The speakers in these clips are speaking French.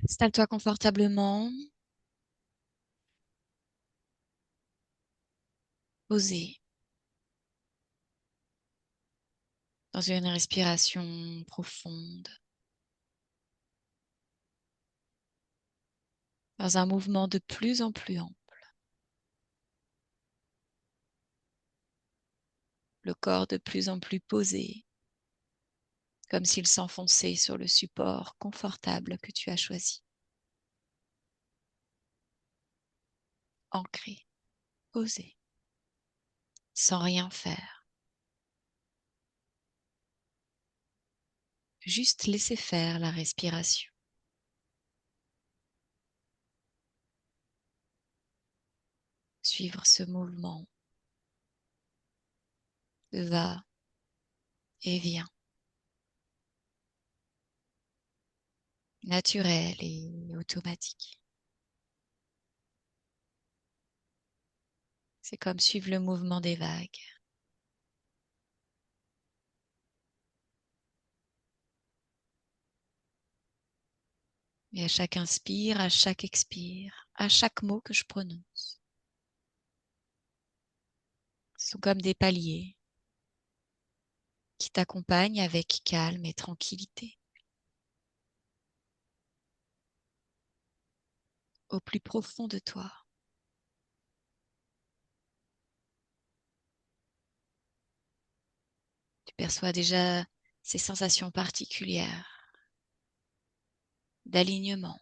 Installe-toi confortablement, posé, dans une respiration profonde, dans un mouvement de plus en plus ample. Le corps de plus en plus posé, comme s'il s'enfonçait sur le support confortable que tu as choisi. Ancré, posé, sans rien faire. Juste laisser faire la respiration. Suivre ce mouvement de va et vient, naturel et automatique. C'est comme suivre le mouvement des vagues. Et à chaque inspire, à chaque expire, à chaque mot que je prononce, ce sont comme des paliers qui t'accompagnent avec calme et tranquillité. Au plus profond de toi, tu perçois déjà ces sensations particulières d'alignement,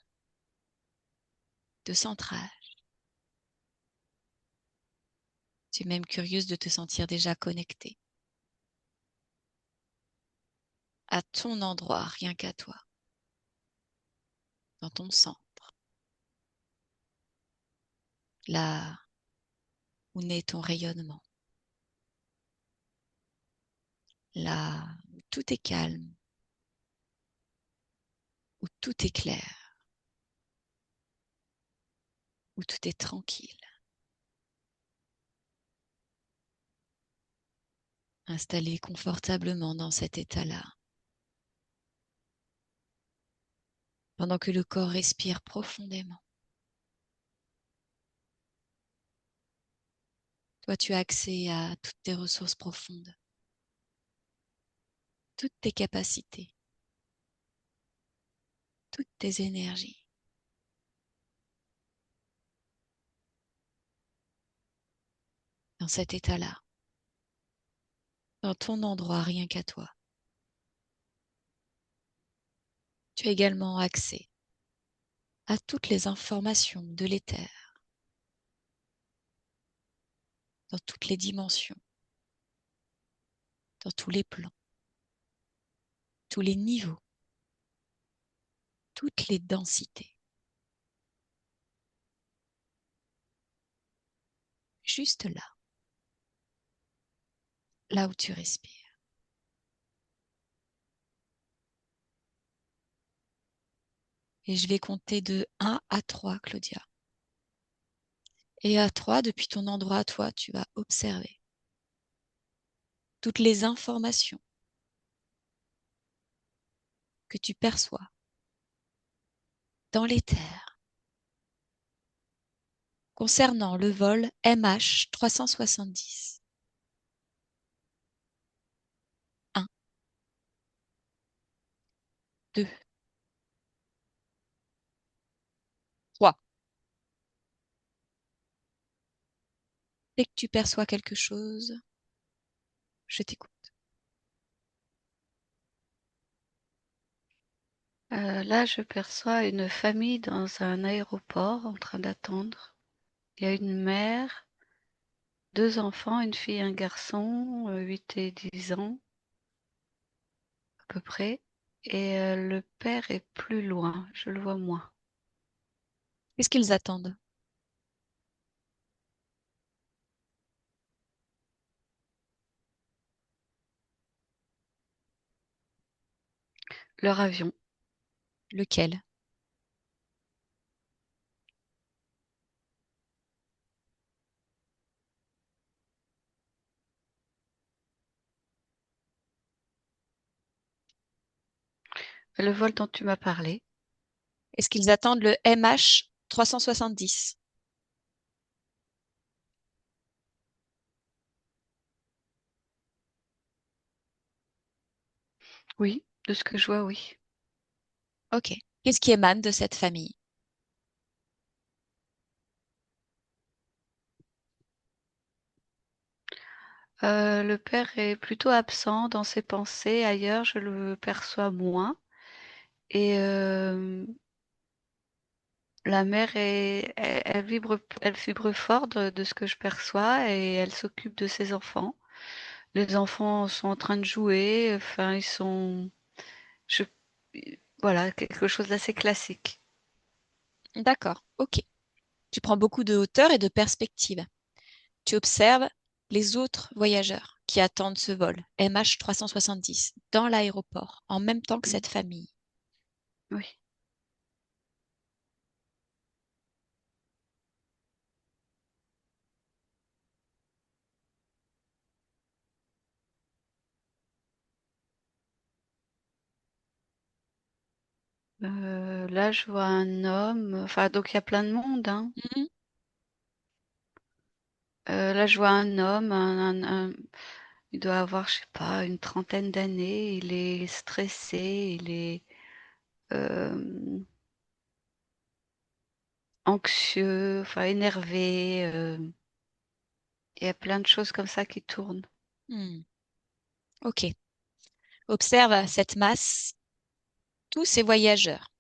de centrage. Tu es même curieuse de te sentir déjà connectée à ton endroit, rien qu'à toi, dans ton centre, là où naît ton rayonnement, là où tout est calme, où tout est clair, où tout est tranquille. Installé confortablement dans cet état-là, pendant que le corps respire profondément. Toi, tu as accès à toutes tes ressources profondes, toutes tes capacités, toutes tes énergies. Dans cet état-là, dans ton endroit rien qu'à toi, tu as également accès à toutes les informations de l'éther, dans toutes les dimensions, dans tous les plans, tous les niveaux, toutes les densités. Juste là, là où tu respires. Et je vais compter de 1 à 3, Claudia. Et à 3, depuis ton endroit à toi, tu vas observer toutes les informations que tu perçois dans l'éther concernant le vol MH370. 1, 2, 3. Dès que tu perçois quelque chose, je t'écoute. Là, je perçois une famille dans un aéroport en train d'attendre. Il y a une mère, 2 enfants, une fille et un garçon, 8 et 10 ans à peu près, et le père est plus loin, je le vois moins. Qu'est-ce qu'ils attendent? Leur avion. Lequel? Le vol dont tu m'as parlé. Est-ce qu'ils attendent le MH 370? Oui, de ce que je vois, oui. Ok. Qu'est-ce qui émane de cette famille? Le père est plutôt absent dans ses pensées. Ailleurs, je le perçois moins. Et la mère elle vibre fort de ce que je perçois et elle s'occupe de ses enfants. Les enfants sont en train de jouer, enfin, ils sont, je, voilà, quelque chose d'assez classique. D'accord. Ok. Tu prends beaucoup de hauteur et de perspective. Tu observes les autres voyageurs qui attendent ce vol MH 370 dans l'aéroport en même temps que Mm. cette famille. Oui. Là, je vois un homme, enfin, donc il y a plein de monde, hein. Mhm. Là, je vois un homme, il doit avoir, je sais pas, une trentaine d'années. Il est stressé, il est anxieux, enfin énervé. Il y a plein de choses comme ça qui tournent. Hmm. Ok. Observe cette masse, tous ces voyageurs.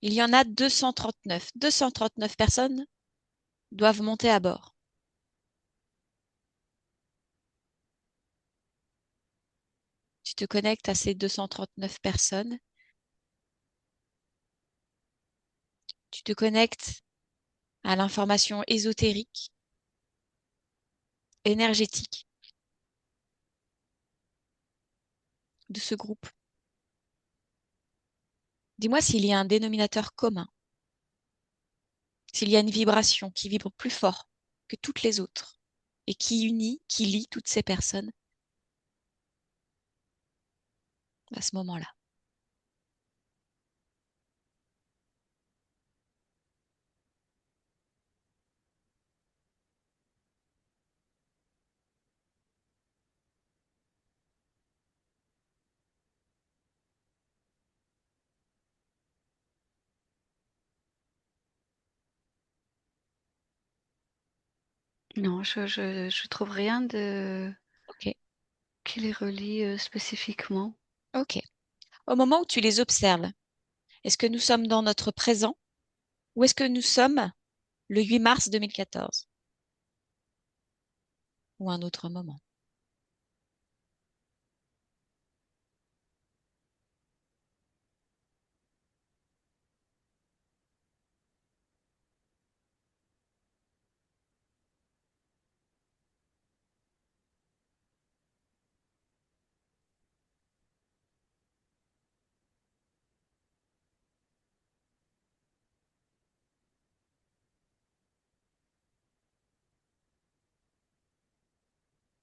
Il y en a 239. 239 personnes doivent monter à bord. Tu te connectes à ces 239 personnes. Tu te connectes à l'information ésotérique, énergétique de ce groupe. Dis-moi s'il y a un dénominateur commun, s'il y a une vibration qui vibre plus fort que toutes les autres et qui unit, qui lie toutes ces personnes à ce moment-là. Non, je trouve rien de Ok, qui les relie spécifiquement. ok. Au moment où tu les observes, est-ce que nous sommes dans notre présent ou est-ce que nous sommes le 8 mars 2014 ou un autre moment?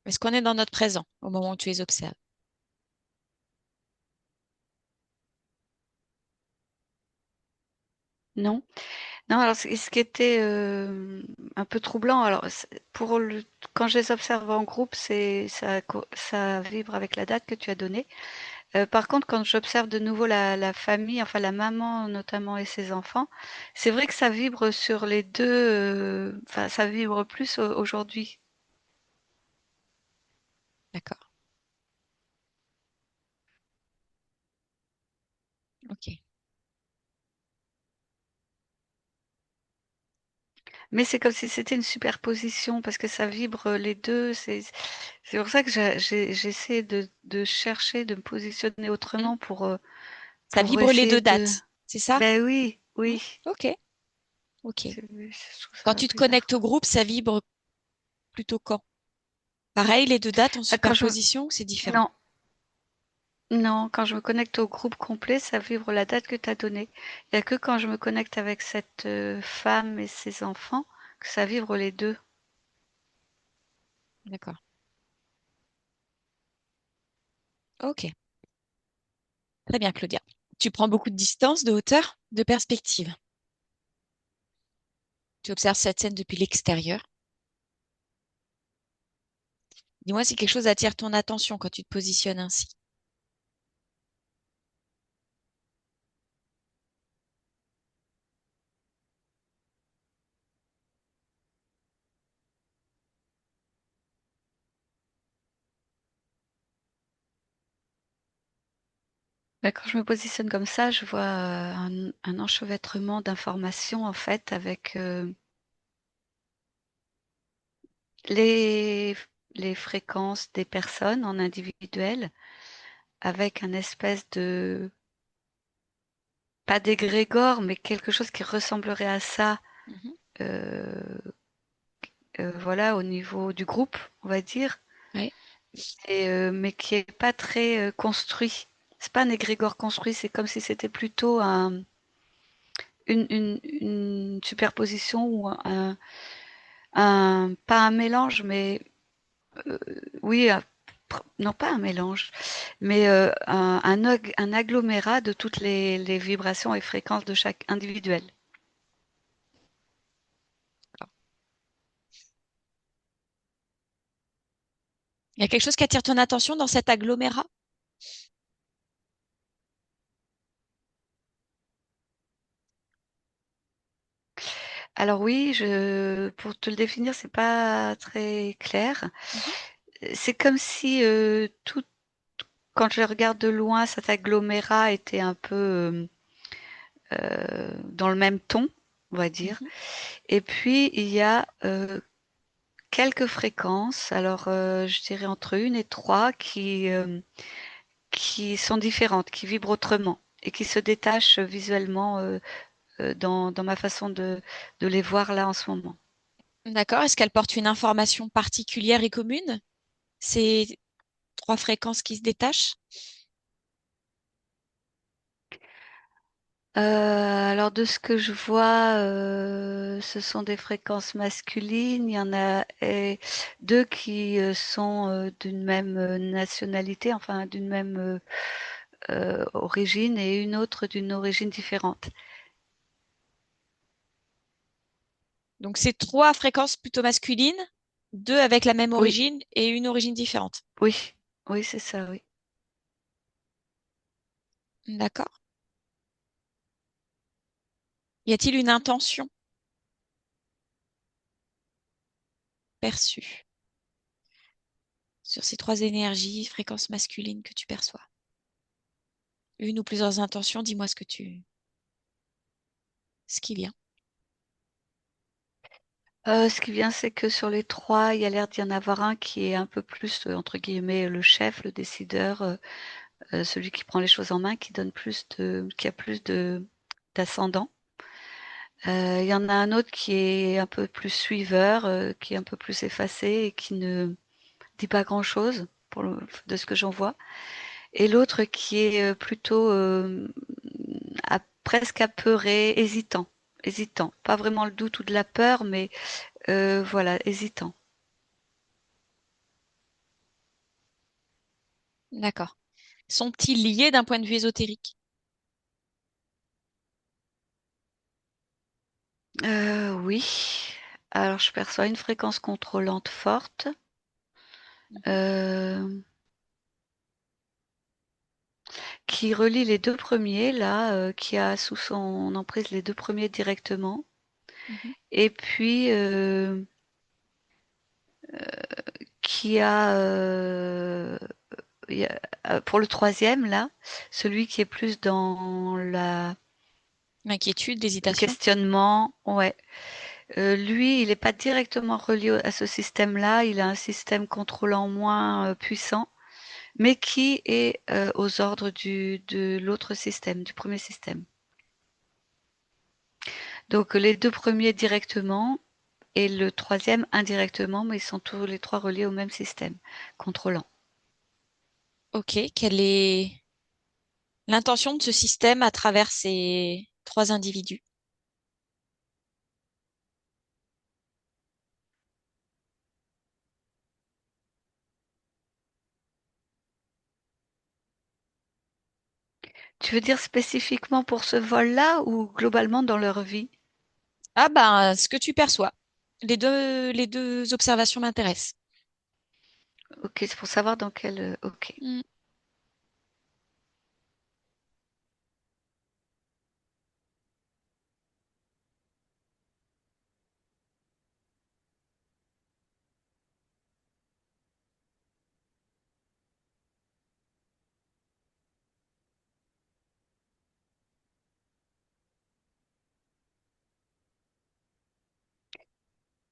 Est-ce qu'on est dans notre présent au moment où tu les observes? Non, non. Alors, ce qui était un peu troublant, alors quand je les observe en groupe, ça vibre avec la date que tu as donnée. Par contre, quand j'observe de nouveau la famille, enfin la maman notamment et ses enfants, c'est vrai que ça vibre sur les deux. Enfin, ça vibre plus aujourd'hui. D'accord. Ok. Mais c'est comme si c'était une superposition parce que ça vibre les deux. C'est pour ça que j'essaie de chercher, de me positionner Hmm. autrement Ça pour vibre les essayer deux de. dates, c'est ça? Ben oui, Hmm. oui. Ok, ok. Je trouve Quand ça tu te bizarre. connectes au groupe, ça vibre plutôt quand? Pareil, les deux dates en Ah, superposition ou c'est différent? non, non, quand je me connecte au groupe complet, ça vibre la date que tu as donnée. Il n'y a que quand je me connecte avec cette femme et ses enfants que ça vibre les deux. D'accord. Ok. Très bien, Claudia. Tu prends beaucoup de distance, de hauteur, de perspective. Tu observes cette scène depuis l'extérieur. Dis-moi si quelque chose attire ton attention quand tu te positionnes ainsi. Bah, quand je me positionne comme ça, je vois un enchevêtrement d'informations en fait avec les, les fréquences des personnes en individuel, avec un espèce de, pas d'égrégore, mais quelque chose qui ressemblerait à ça, Mhm. euh, voilà, au niveau du groupe, on va dire, Ouais. mais qui est pas très construit. C'est pas un égrégore construit, c'est comme si c'était plutôt une superposition ou pas un mélange, mais euh, oui, non pas un mélange, mais un agglomérat de toutes les vibrations et fréquences de chaque individuel. Il y a quelque chose qui attire ton attention dans cet agglomérat? Alors oui, pour te le définir, c'est pas très clair. Mhm. C'est comme si quand je regarde de loin, cet agglomérat était un peu dans le même ton, on va dire. Mhm. Et puis il y a quelques fréquences, alors je dirais entre une et trois, qui sont différentes, qui vibrent autrement et qui se détachent visuellement dans ma façon de les voir là en ce moment. D'accord. Est-ce qu'elle porte une information particulière et commune? Ces trois fréquences qui se détachent? Alors de ce que je vois, ce sont des fréquences masculines. Il y en a deux qui sont d'une même nationalité, enfin d'une même origine, et une autre d'une origine différente. Donc, c'est trois fréquences plutôt masculines, deux avec la même Oui, origine et une origine différente. oui, oui, c'est ça, oui. D'accord. Y a-t-il une intention perçue sur ces trois énergies, fréquences masculines que tu perçois? Une ou plusieurs intentions, dis-moi ce qui vient. Ce qui vient, c'est que sur les trois, il y a l'air d'y en avoir un qui est un peu plus, entre guillemets, le chef, le décideur, celui qui prend les choses en main, qui a plus de d'ascendant. Il y en a un autre qui est un peu plus suiveur, qui est un peu plus effacé et qui ne dit pas grand-chose de ce que j'en vois. Et l'autre qui est plutôt presque apeuré, hésitant. Pas vraiment le doute ou de la peur, mais voilà, hésitant. D'accord. Sont-ils liés d'un point de vue ésotérique? Oui. Alors je perçois une fréquence contrôlante forte, Mhm, heu, qui relie les 2 premiers là, qui a sous son emprise les 2 premiers directement, mhm. et puis, qui a, il y a pour le troisième là, celui qui est plus dans L'inquiétude, le l'hésitation. questionnement, ouais. Lui, il est pas directement relié à ce système-là, il a un système contrôlant moins, puissant, mais qui est aux ordres de l'autre système, du premier système. Donc les deux premiers directement et le troisième indirectement, mais ils sont tous les trois reliés au même système contrôlant. Ok. Quelle est l'intention de ce système à travers ces trois individus? Tu veux dire spécifiquement pour ce vol-là ou globalement dans leur vie? Ah ben, ce que tu perçois. Les deux observations m'intéressent. Ok, c'est pour savoir dans quel. Ok. Mm.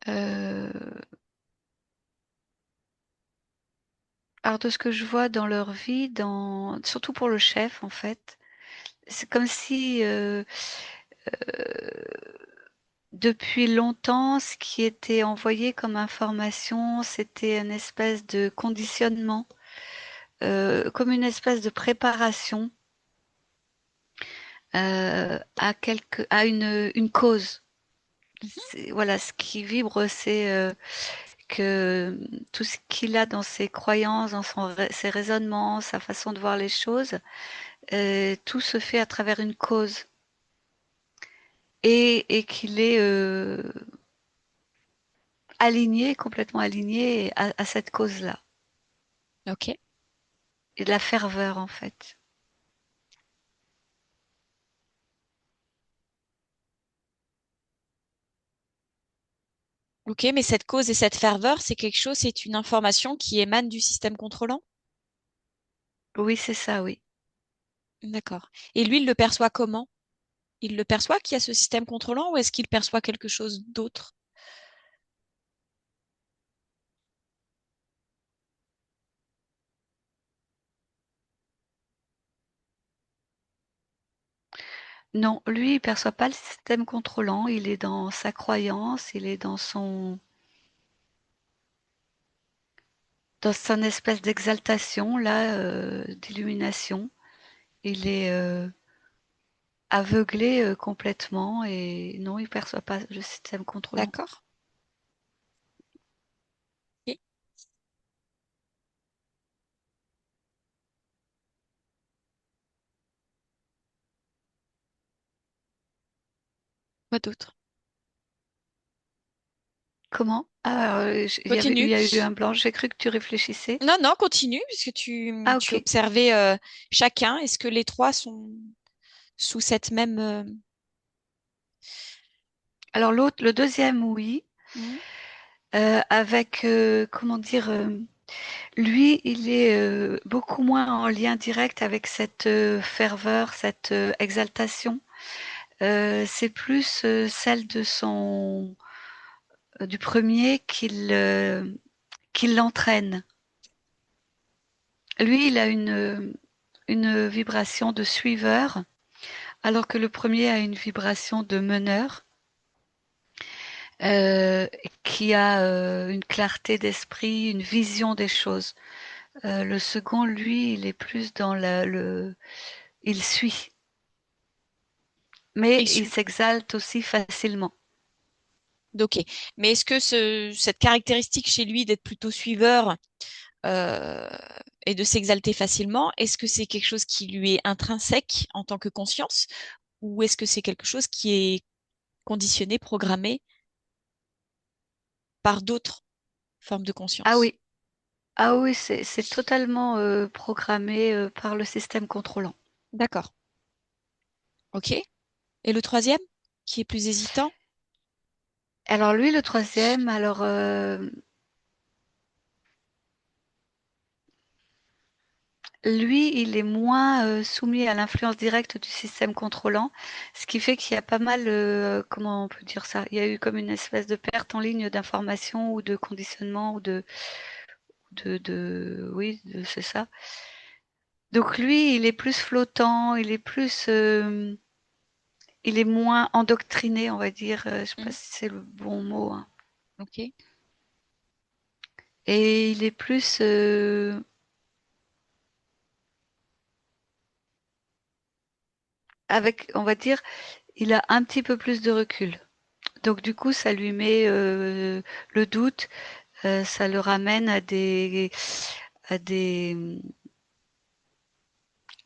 Euh, alors de ce que je vois dans leur vie, surtout pour le chef en fait, c'est comme si depuis longtemps, ce qui était envoyé comme information, c'était une espèce de conditionnement, comme une espèce de préparation à une cause. Mhm. Voilà, ce qui vibre, c'est que tout ce qu'il a dans ses croyances, ses raisonnements, sa façon de voir les choses, tout se fait à travers une cause et qu'il est aligné, complètement aligné à cette cause-là. Ok. Et de la ferveur en fait. Ok, mais cette cause et cette ferveur, c'est quelque chose, c'est une information qui émane du système contrôlant? Oui, c'est ça, oui. D'accord. Et lui, il le perçoit comment? Il le perçoit qu'il y a ce système contrôlant ou est-ce qu'il perçoit quelque chose d'autre? Non, lui, il perçoit pas le système contrôlant, il est dans sa croyance, il est dans son espèce d'exaltation, là, d'illumination. Il est aveuglé complètement et non, il perçoit pas le système contrôlant. D'accord. Et quoi d'autre? Comment? Ah, il Continue. y a eu un blanc, j'ai cru que tu réfléchissais. Non, non, continue, puisque Ah, tu ok. observais chacun. Est-ce que les trois sont sous cette même... Alors l'autre, le deuxième, oui, hmm, avec, comment dire, lui, il est beaucoup moins en lien direct avec cette ferveur, cette exaltation. C'est plus celle de du premier qui l'entraîne. Lui, il a une vibration de suiveur, alors que le premier a une vibration de meneur, euh, qui a une clarté d'esprit, une vision des choses. Le second, lui, il est plus dans il suit, mais il il suit. s'exalte aussi facilement. Ok. Mais est-ce que cette caractéristique chez lui d'être plutôt suiveur euh, et de s'exalter facilement, est-ce que c'est quelque chose qui lui est intrinsèque en tant que conscience ou est-ce que c'est quelque chose qui est conditionné, programmé par d'autres formes de Ah conscience? oui, ah oui, c'est totalement programmé par le système contrôlant. D'accord. Ok. Et le troisième, qui est plus hésitant? Alors lui, le troisième, alors lui, il est moins soumis à l'influence directe du système contrôlant, ce qui fait qu'il y a pas mal, comment on peut dire ça? Il y a eu comme une espèce de perte en ligne d'informations ou de conditionnement ou oui, c'est ça. Donc lui, il est plus flottant, il est moins endoctriné, on va dire. Je sais pas Hmm. si c'est le bon mot, hein. Ok. Et il est plus avec, on va dire, il a un petit peu plus de recul. Donc du coup, ça lui met le doute, ça le ramène à des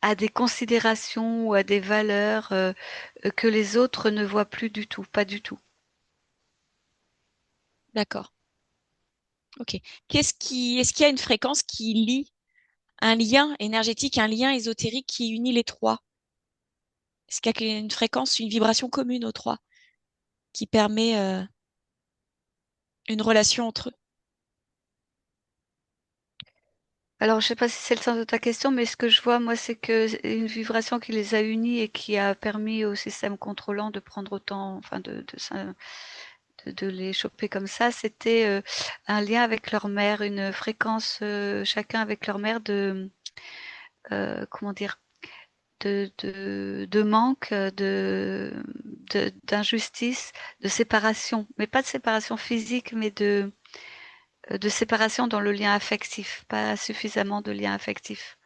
à des considérations ou à des valeurs que les autres ne voient plus du tout, pas du tout. D'accord. Ok. Est-ce qu'il y a une fréquence qui lie un lien énergétique, un lien ésotérique qui unit les trois? Est-ce qu'il y a une fréquence, une vibration commune aux trois qui permet une relation entre eux? Alors, je sais pas si c'est le sens de ta question, mais ce que je vois, moi, c'est que une vibration qui les a unis et qui a permis au système contrôlant de prendre autant, enfin, de les choper comme ça, c'était un lien avec leur mère, une fréquence chacun avec leur mère comment dire, de manque, d'injustice, de séparation, mais pas de séparation physique, mais de séparation dans le lien affectif, pas suffisamment de lien affectif,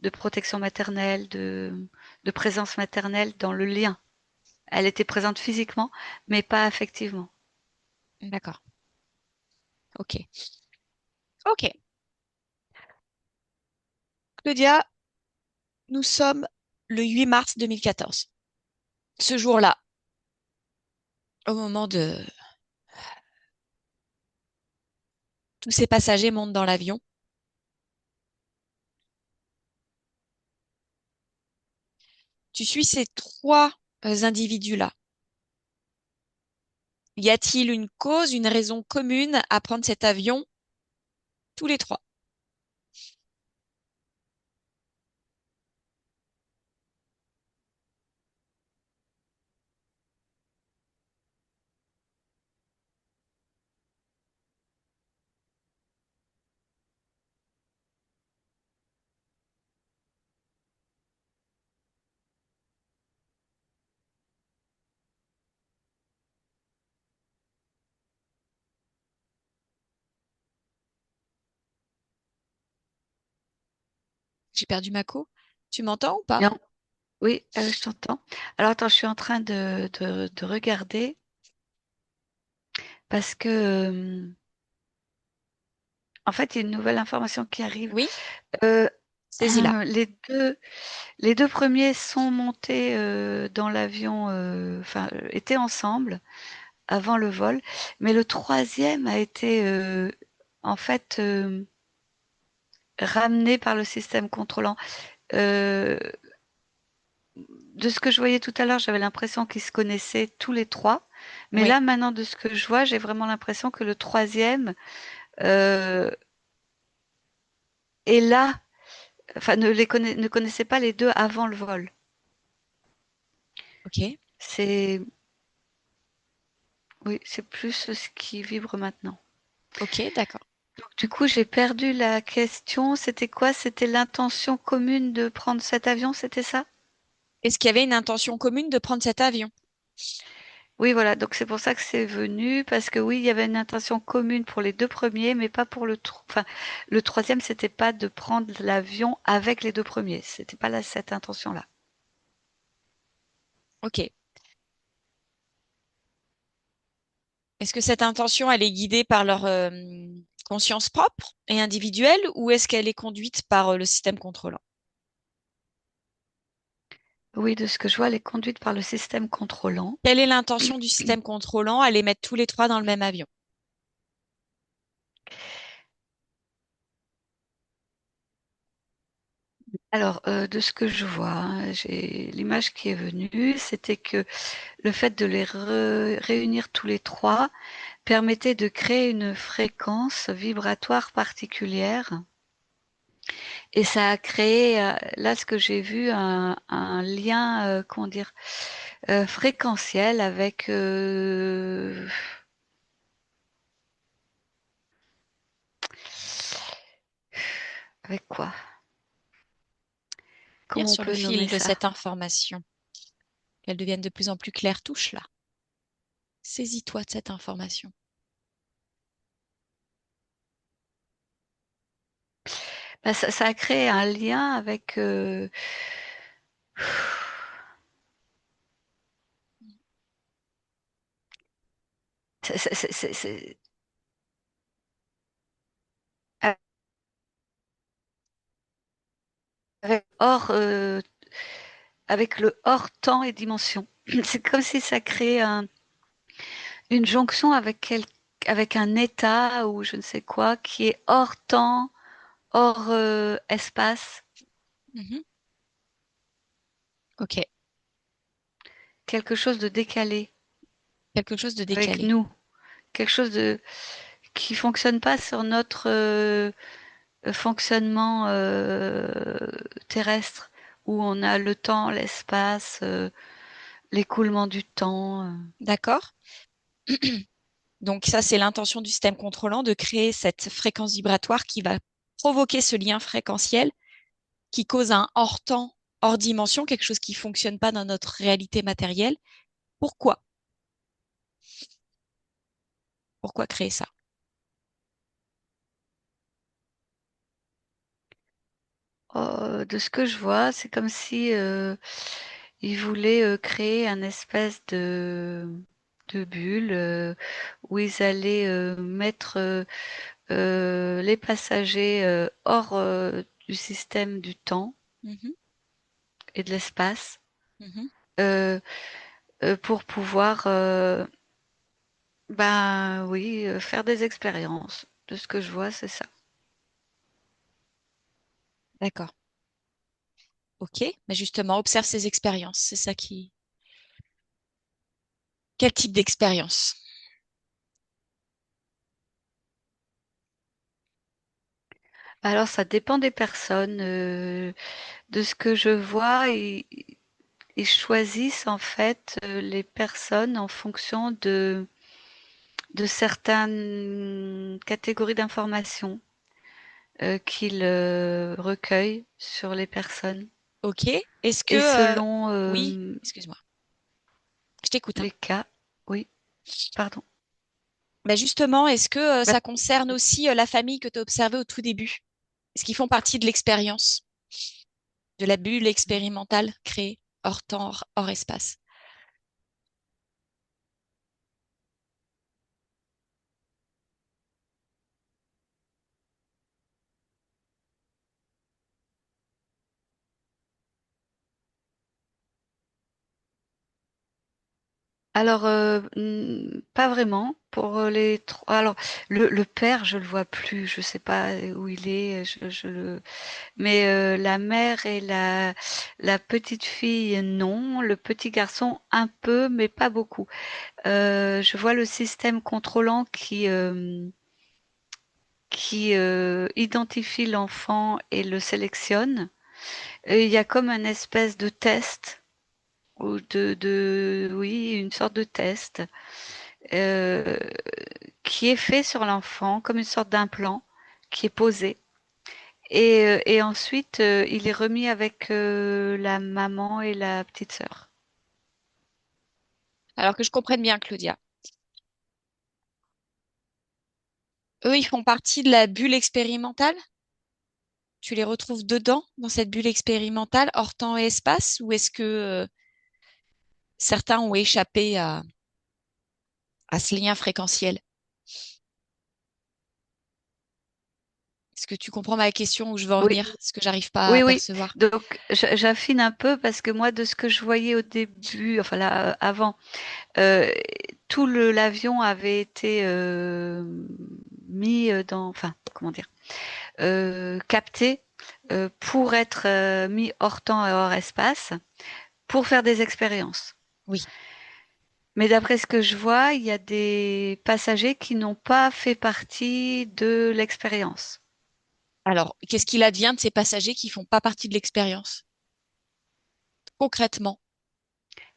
de protection maternelle, de présence maternelle dans le lien. Elle était présente physiquement, mais pas affectivement. D'accord. Ok. Ok. Claudia, nous sommes le 8 mars 2014. Ce jour-là, au moment de tous ces passagers montent dans l'avion, tu suis ces trois individus-là. Y a-t-il une cause, une raison commune à prendre cet avion tous les trois? J'ai perdu ma co. Tu m'entends ou pas? Non, oui, je t'entends. Alors attends, je suis en train de regarder parce que, en fait, il y a une nouvelle information qui arrive. Oui, Euh, saisis-la. les deux, les deux premiers sont montés dans l'avion, enfin, étaient ensemble avant le vol, mais le troisième a été, en fait, ramené par le système contrôlant. Euh, de ce que je voyais tout à l'heure, j'avais l'impression qu'ils se connaissaient tous les trois. Mais Oui, là, maintenant, de ce que je vois, j'ai vraiment l'impression que le troisième euh, est là, enfin, ne connaissait pas les deux avant le vol. ok, C'est, oui, c'est plus ce qui vibre maintenant. ok, d'accord. Donc, du coup, j'ai perdu la question. C'était quoi? C'était l'intention commune de prendre cet avion, c'était ça? Est-ce qu'il y avait une intention commune de prendre cet avion? Oui, voilà. Donc, c'est pour ça que c'est venu, parce que oui, il y avait une intention commune pour les deux premiers, mais pas pour enfin, le troisième, c'était pas de prendre l'avion avec les deux premiers. C'était pas là, cette intention-là. Ok. Est-ce que cette intention, elle est guidée par leur conscience propre et individuelle ou est-ce qu'elle est conduite par le système contrôlant? Oui, de ce que je vois, elle est conduite par le système contrôlant. Quelle est l'intention du système contrôlant à les mettre tous les trois dans le même avion? Alors, de ce que je vois, hein, j'ai l'image qui est venue, c'était que le fait de les réunir tous les trois permettait de créer une fréquence vibratoire particulière. Et ça a créé, là, ce que j'ai vu, un lien, comment dire, fréquentiel avec, avec quoi? Tire Comment on sur le peut nommer fil de ça? cette information, qu'elle devienne de plus en plus claire, touche-la. Saisis-toi de cette information. Bah, ça a créé un lien avec, c'est avec hors, avec le hors temps et dimension. C'est comme si ça crée une jonction avec un état ou je ne sais quoi qui est hors temps, hors espace, Mhm. Ok, quelque chose de décalé quelque chose de avec décalé. nous, quelque chose de qui fonctionne pas sur notre fonctionnement terrestre où on a le temps, l'espace, l'écoulement du temps. D'accord? Donc ça, c'est l'intention du système contrôlant de créer cette fréquence vibratoire qui va provoquer ce lien fréquentiel qui cause un hors temps, hors dimension, quelque chose qui fonctionne pas dans notre réalité matérielle. Pourquoi? Pourquoi créer ça? De ce que je vois, c'est comme si ils voulaient créer un espèce de bulle où ils allaient mettre les passagers hors du système du temps Mhm, et de l'espace mhm. euh, pour pouvoir, ben oui, faire des expériences. De ce que je vois, c'est ça. D'accord. Ok. Mais justement, observe ces expériences. C'est ça qui... Quel type d'expérience? Alors, ça dépend des personnes. De ce que je vois, ils choisissent en fait les personnes en fonction de certaines catégories d'informations qu'ils recueillent sur les personnes. Ok. Est-ce que... Et selon Oui, excuse-moi. Je t'écoute, hein. les cas, oui, pardon. Ben justement, est-ce que Bah, ça concerne aussi la famille que tu as observée au tout début? Est-ce qu'ils font partie de l'expérience, de la bulle expérimentale créée hors temps, hors espace? alors, pas vraiment. Pour les trois. Alors, le père, je le vois plus. Je sais pas où il est. Mais la mère et la petite fille, non. Le petit garçon, un peu, mais pas beaucoup. Je vois le système contrôlant qui identifie l'enfant et le sélectionne. Et il y a comme un espèce de test ou oui, une sorte de test euh, qui est fait sur l'enfant comme une sorte d'implant qui est posé. Et ensuite, il est remis avec la maman et la petite sœur. Alors que je comprenne bien, Claudia. Eux, ils font partie de la bulle expérimentale? Tu les retrouves dedans, dans cette bulle expérimentale, hors temps et espace, ou est-ce que certains ont échappé à ce lien fréquentiel? Est-ce que tu comprends ma question où je veux en Oui, venir, ce que j'arrive pas à oui, oui. percevoir? Donc, j'affine un peu parce que moi, de ce que je voyais au début, enfin là, avant, euh, tout l'avion avait été mis dans, enfin, comment dire, capté pour être mis hors temps et hors espace pour faire des expériences. Oui. Mais d'après ce que je vois, il y a des passagers qui n'ont pas fait partie de l'expérience. Alors, qu'est-ce qu'il advient de ces passagers qui font pas partie de l'expérience, concrètement?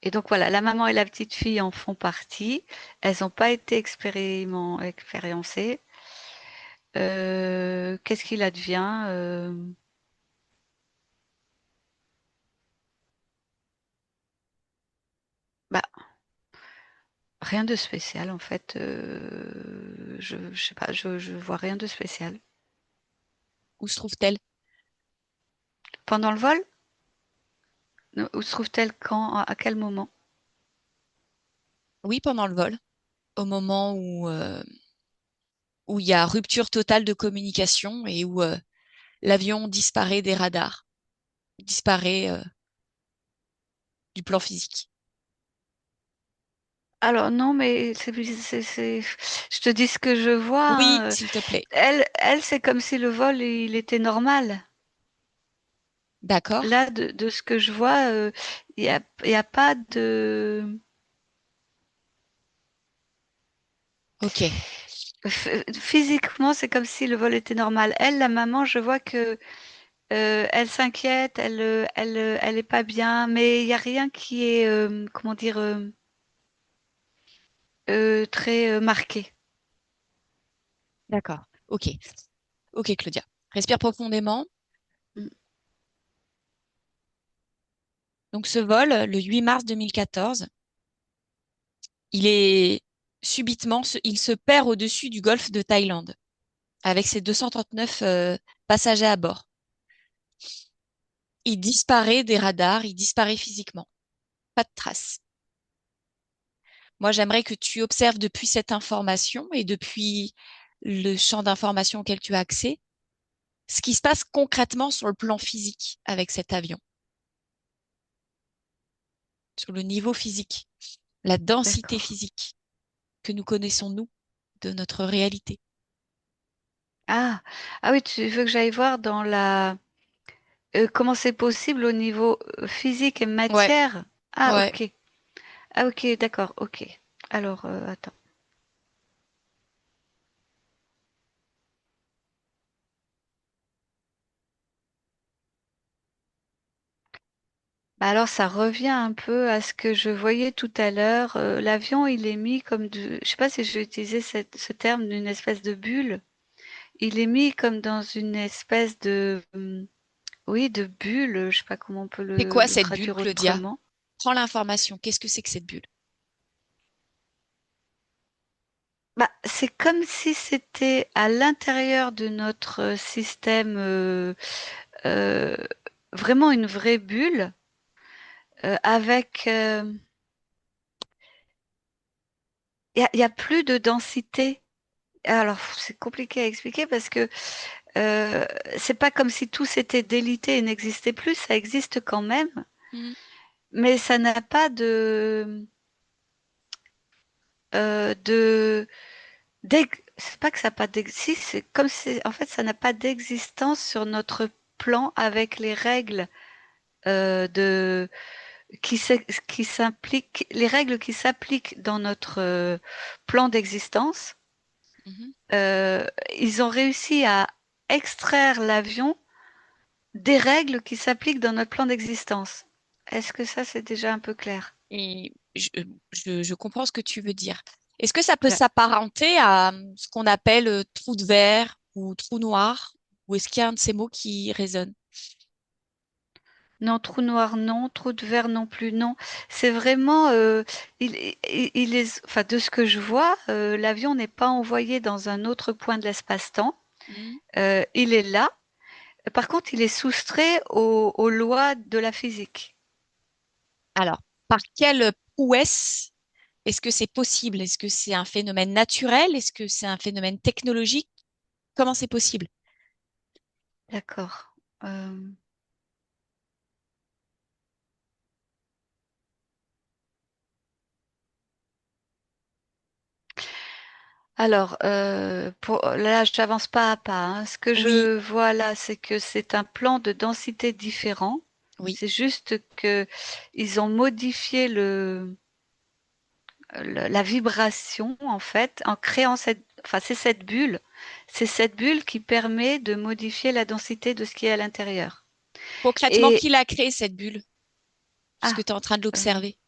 Et donc voilà, la maman et la petite fille en font partie. Elles n'ont pas été expériencées. Qu'est-ce qu'il advient? Bah, rien de spécial en fait. Je sais pas, je vois rien de spécial. Où se trouve-t-elle? Pendant le vol? Où se trouve-t-elle quand? À quel moment? Oui, pendant le vol, au moment où il y a rupture totale de communication et où l'avion disparaît des radars. disparaît du plan physique. Alors non, mais je te dis ce que je vois, Oui, hein. s'il te plaît. Elle, c'est comme si le vol, il était normal. D'accord. Là, de ce que je vois, il y a pas de... Ok. Physiquement, c'est comme si le vol était normal. Elle, la maman, je vois que elle s'inquiète, elle est pas bien, mais il y a rien qui est, comment dire, très marqué. D'accord. Ok. Ok, Claudia. Respire profondément. Mm. Donc, ce vol, le 8 mars 2014, il est subitement, il se perd au-dessus du golfe de Thaïlande avec ses 239 passagers à bord. Il disparaît des radars, il disparaît physiquement. Pas de traces. Moi, j'aimerais que tu observes depuis cette information et depuis le champ d'information auquel tu as accès, ce qui se passe concrètement sur le plan physique avec cet avion, sur le niveau physique, la densité D'accord. physique que nous connaissons, nous, de notre réalité. Ah, ah oui, tu veux que j'aille voir dans la comment c'est possible au niveau physique et Ouais, matière? Ah, ouais. ok. Ah, ok, d'accord, ok. Alors, attends. Bah alors, ça revient un peu à ce que je voyais tout à l'heure. L'avion, il est mis comme je sais pas si je vais utiliser ce terme d'une espèce de bulle. Il est mis comme dans une espèce de, oui, de bulle. Je sais pas comment on peut C'est quoi le cette bulle, traduire Claudia? autrement. Prends l'information. Qu'est-ce que c'est que cette bulle? Bah, c'est comme si c'était à l'intérieur de notre système, euh, vraiment une vraie bulle, avec, y a plus de densité. Alors, c'est compliqué à expliquer parce que euh, c'est pas comme si tout s'était délité et n'existait plus, ça existe quand même, Hmm. mais ça n'a pas de, c'est pas que ça n'a pas d'existence, c'est comme si, en fait, ça n'a pas d'existence sur notre plan avec les règles de qui s'impliquent, les règles qui s'appliquent dans notre plan d'existence. Mhm. Euh, Ils ont réussi à extraire l'avion des règles qui s'appliquent dans notre plan d'existence. Est-ce que ça, c'est déjà un peu clair? Et je comprends ce que tu veux dire. Est-ce que ça peut Ouais. s'apparenter à ce qu'on appelle trou de verre ou trou noir? Ou est-ce qu'il y a un de ces mots qui résonne? Non, trou noir, non. Trou de verre, non plus, non. C'est vraiment, il est, enfin, de ce que je vois, l'avion n'est pas envoyé dans un autre point de l'espace-temps. Hmm. Il est là. Par contre, il est soustrait aux lois de la physique. Alors, par quelle prouesse est-ce que c'est possible? Est-ce que c'est un phénomène naturel? Est-ce que c'est un phénomène technologique? Comment c'est possible? D'accord. Alors, là, j'avance pas à pas, hein. Ce que Oui, je vois là, c'est que c'est un plan de densité différent. oui. C'est juste que ils ont modifié la vibration, en fait, en créant enfin, c'est cette bulle qui permet de modifier la densité de ce qui est à l'intérieur. Concrètement, Et, qui l'a créé cette bulle? Puisque ah, tu es en train de euh, l'observer.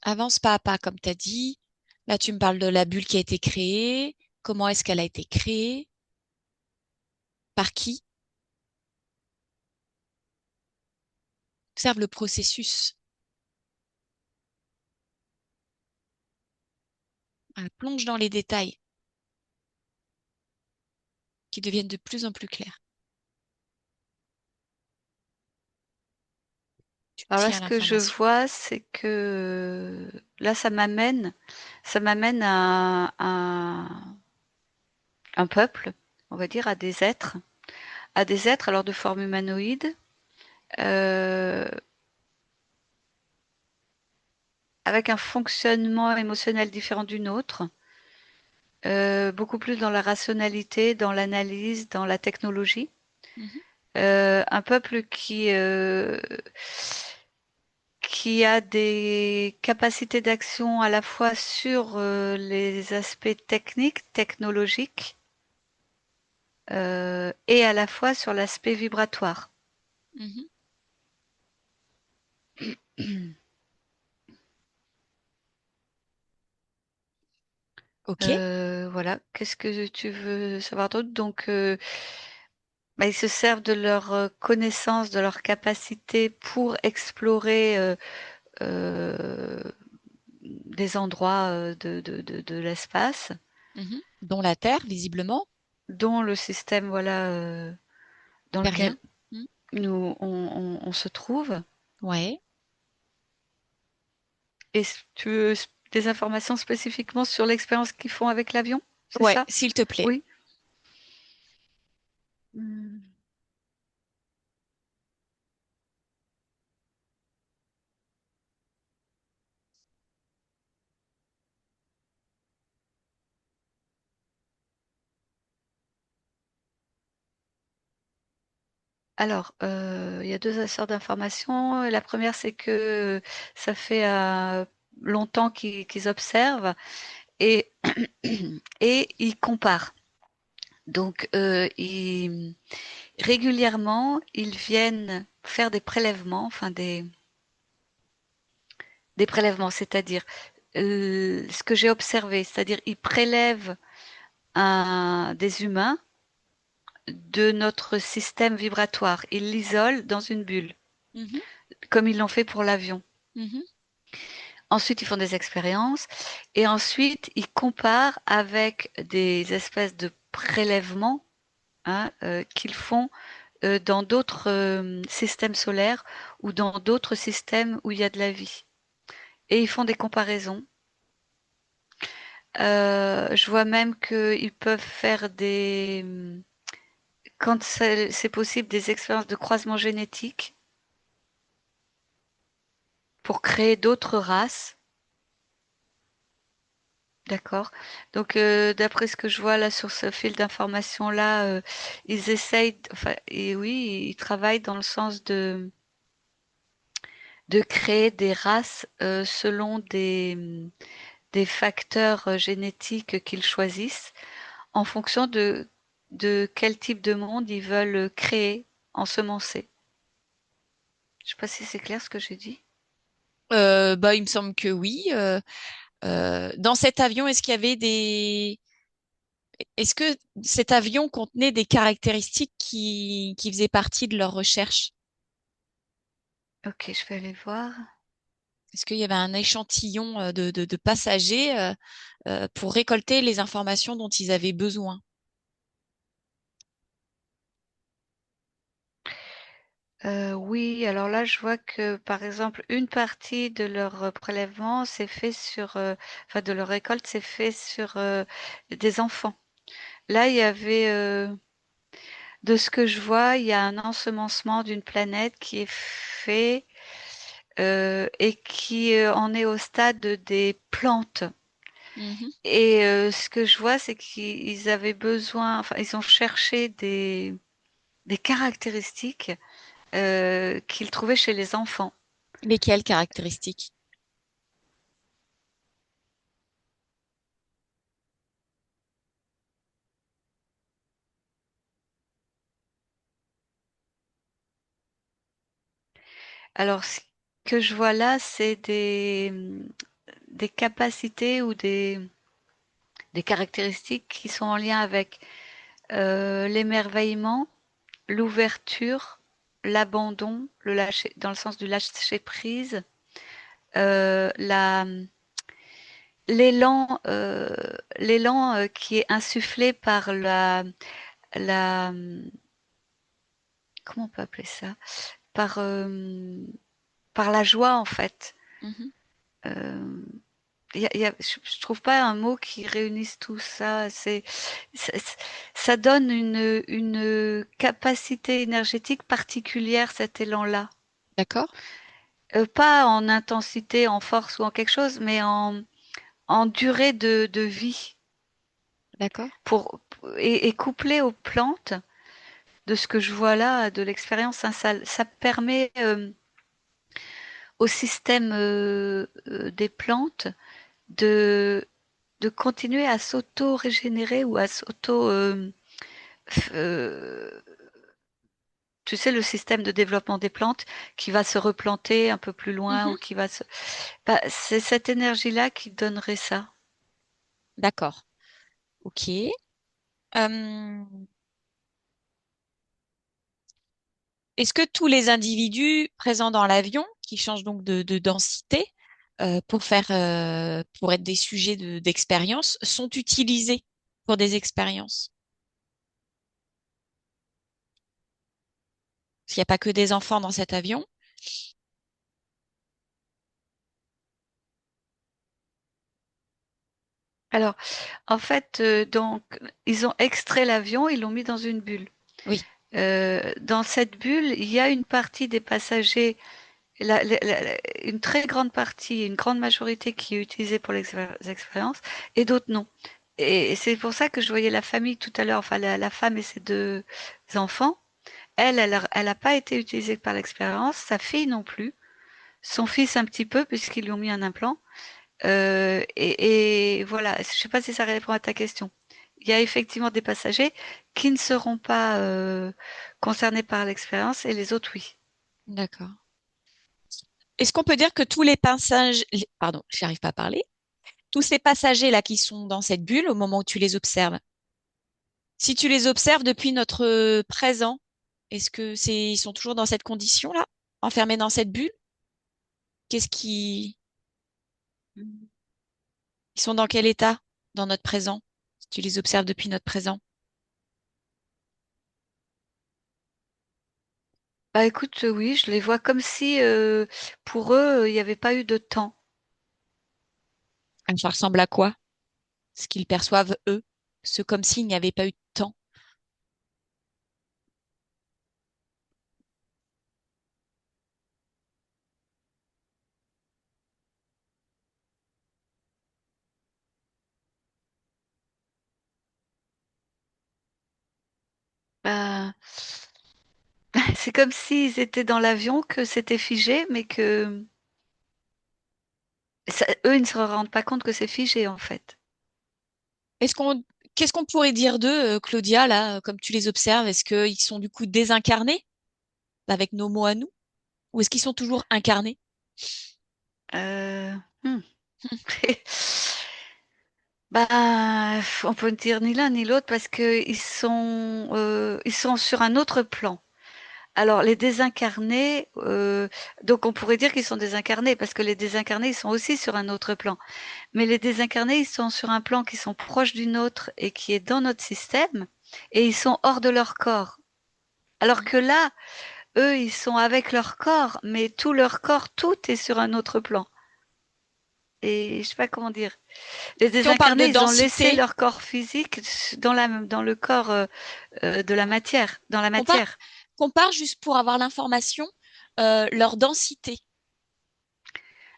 Avance pas à pas, comme tu as dit. Là, tu me parles de la bulle qui a été créée. Comment est-ce qu'elle a été créée? Par qui? Observe le processus. Plonge dans les détails qui deviennent de plus en plus clairs. Tu alors là, tiens ce que je l'information. vois, c'est que là, ça m'amène à un peuple, on va dire, à des êtres, à des êtres, alors de forme humanoïde, euh, avec un fonctionnement émotionnel différent du nôtre, beaucoup plus dans la rationalité, dans l'analyse, dans la technologie. Mhm. Un peuple qui a des capacités d'action à la fois sur les aspects techniques, technologiques, et à la fois sur l'aspect vibratoire. Mhm. Ok. Voilà. Qu'est-ce que tu veux savoir d'autre? Donc, bah, ils se servent de leur connaissance, de leur capacité pour explorer euh, des endroits de l'espace, Mhm. Dont la Terre, visiblement. dont le système, voilà, dans lequel Terrien. Mhm. on se trouve. Ouais. Et tu veux des informations spécifiquement sur l'expérience qu'ils font avec l'avion? C'est Ouais, ça? s'il te plaît. Oui. Hmm. Alors, il y a deux sortes d'informations. La première, c'est que ça fait longtemps qu'ils observent et, et ils comparent. Donc, régulièrement, ils viennent faire des prélèvements, enfin des prélèvements, c'est-à-dire ce que j'ai observé, c'est-à-dire ils prélèvent des humains de notre système vibratoire. Ils l'isolent dans une bulle, Mhm. comme ils l'ont fait pour l'avion. Mhm. Ensuite, ils font des expériences et ensuite, ils comparent avec des espèces de prélèvements, hein, qu'ils font dans d'autres systèmes solaires ou dans d'autres systèmes où il y a de la vie. Et ils font des comparaisons. Je vois même qu'ils peuvent faire quand c'est possible, des expériences de croisement génétique pour créer d'autres races. D'accord. Donc, d'après ce que je vois là sur ce fil d'information-là, ils essayent, enfin, et oui, ils travaillent dans le sens de créer des races selon des facteurs génétiques qu'ils choisissent en fonction de quel type de monde ils veulent créer, ensemencer. Je sais pas si c'est clair ce que j'ai dit. Bah, il me semble que oui. Dans cet avion, est-ce que cet avion contenait des caractéristiques qui faisaient partie de leur recherche? Ok, je vais aller voir. Est-ce qu'il y avait un échantillon de passagers pour récolter les informations dont ils avaient besoin? Oui, alors là, je vois que, par exemple, une partie de leur prélèvement s'est fait enfin, de leur récolte, s'est fait sur des enfants. Là, il y avait, de ce que je vois, il y a un ensemencement d'une planète qui est fait et qui en est au stade des plantes. Mhm. Et ce que je vois, c'est qu'ils avaient besoin, enfin, ils ont cherché des caractéristiques qu'ils trouvaient chez les enfants. Lesquelles caractéristiques? Alors, ce que je vois là, c'est des capacités ou des caractéristiques qui sont en lien avec l'émerveillement, l'ouverture, l'abandon, le lâcher, dans le sens du lâcher prise, euh, la, l'élan, l'élan qui est insufflé par la, comment on peut appeler ça? Par, par la joie en fait. Mhm. Euh, je trouve pas un mot qui réunisse tout ça. Ça, ça donne une capacité énergétique particulière, cet élan-là. D'accord? Pas en intensité, en force ou en quelque chose, mais en durée de vie. D'accord? Pour, et couplé aux plantes, de ce que je vois là, de l'expérience, hein, ça permet au système des plantes de, de continuer à s'auto-régénérer ou à s'auto... euh, tu sais, le système de développement des plantes qui va se replanter un peu plus loin Mhm. ou qui va se... Bah, c'est cette énergie-là qui donnerait ça. D'accord. Ok. Euh, Est-ce que tous les individus présents dans l'avion, qui changent donc de densité pour être des sujets d'expérience, sont utilisés pour des expériences? Parce qu'il n'y a pas que des enfants dans cet avion. Alors, en fait, donc, ils ont extrait l'avion, ils l'ont mis dans une bulle. Oui. Dans cette bulle, il y a une partie des passagers, une très grande partie, une grande majorité qui est utilisée pour les expériences et d'autres non. Et c'est pour ça que je voyais la famille tout à l'heure, enfin la femme et ses deux enfants. Elle a pas été utilisée par l'expérience, sa fille non plus, son fils un petit peu puisqu'ils lui ont mis un implant. Et voilà, je sais pas si ça répond à ta question. Il y a effectivement des passagers qui ne seront pas concernés par l'expérience et les autres, oui. D'accord. Est-ce qu'on peut dire que tous les passages, pardon, j'arrive pas à parler, tous ces passagers-là qui sont dans cette bulle au moment où tu les observes, si tu les observes depuis notre présent, est-ce que ils sont toujours dans cette condition-là, enfermés dans cette bulle? Qu'est-ce qui, Ils sont dans quel état dans notre présent, si tu les observes depuis notre présent? Bah écoute, oui, je les vois comme si pour eux, il n'y avait pas eu de temps. Ça ressemble à quoi? Ce qu'ils perçoivent eux, ce comme s'il n'y avait pas eu de temps. Bah, c'est comme s'ils étaient dans l'avion, que c'était figé, mais que eux, ils ne se rendent pas compte que c'est figé en fait. Est-ce qu'on, Qu'est-ce qu'on pourrait dire d'eux, Claudia, là, comme tu les observes? Est-ce qu'ils sont du coup désincarnés avec nos mots à nous? Ou est-ce qu'ils sont toujours incarnés? Euh, hmm. Bah, on peut dire ni l'un ni l'autre parce que ils sont sur un autre plan. Alors, les désincarnés, donc on pourrait dire qu'ils sont désincarnés parce que les désincarnés, ils sont aussi sur un autre plan. Mais les désincarnés, ils sont sur un plan qui sont proches du nôtre et qui est dans notre système et ils sont hors de leur corps. Alors que là, eux, ils sont avec leur corps, mais tout leur corps, tout est sur un autre plan. Et je sais pas comment dire. Les Si on parle de désincarnés, ils ont laissé densité, leur corps physique dans le corps de la matière, dans la compare, matière. compare juste pour avoir l'information, leur densité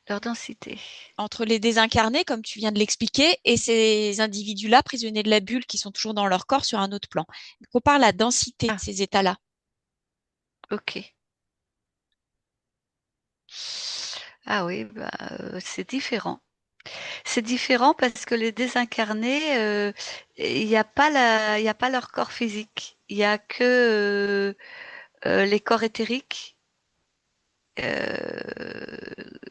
Leur densité. entre les désincarnés, comme tu viens de l'expliquer, et ces individus-là, prisonniers de la bulle, qui sont toujours dans leur corps sur un autre plan. Compare la densité de Ah, ces états-là. ok. Ah oui, bah, c'est différent. C'est différent parce que les désincarnés, il n'y a pas il y a pas leur corps physique. Il y a que les corps éthériques.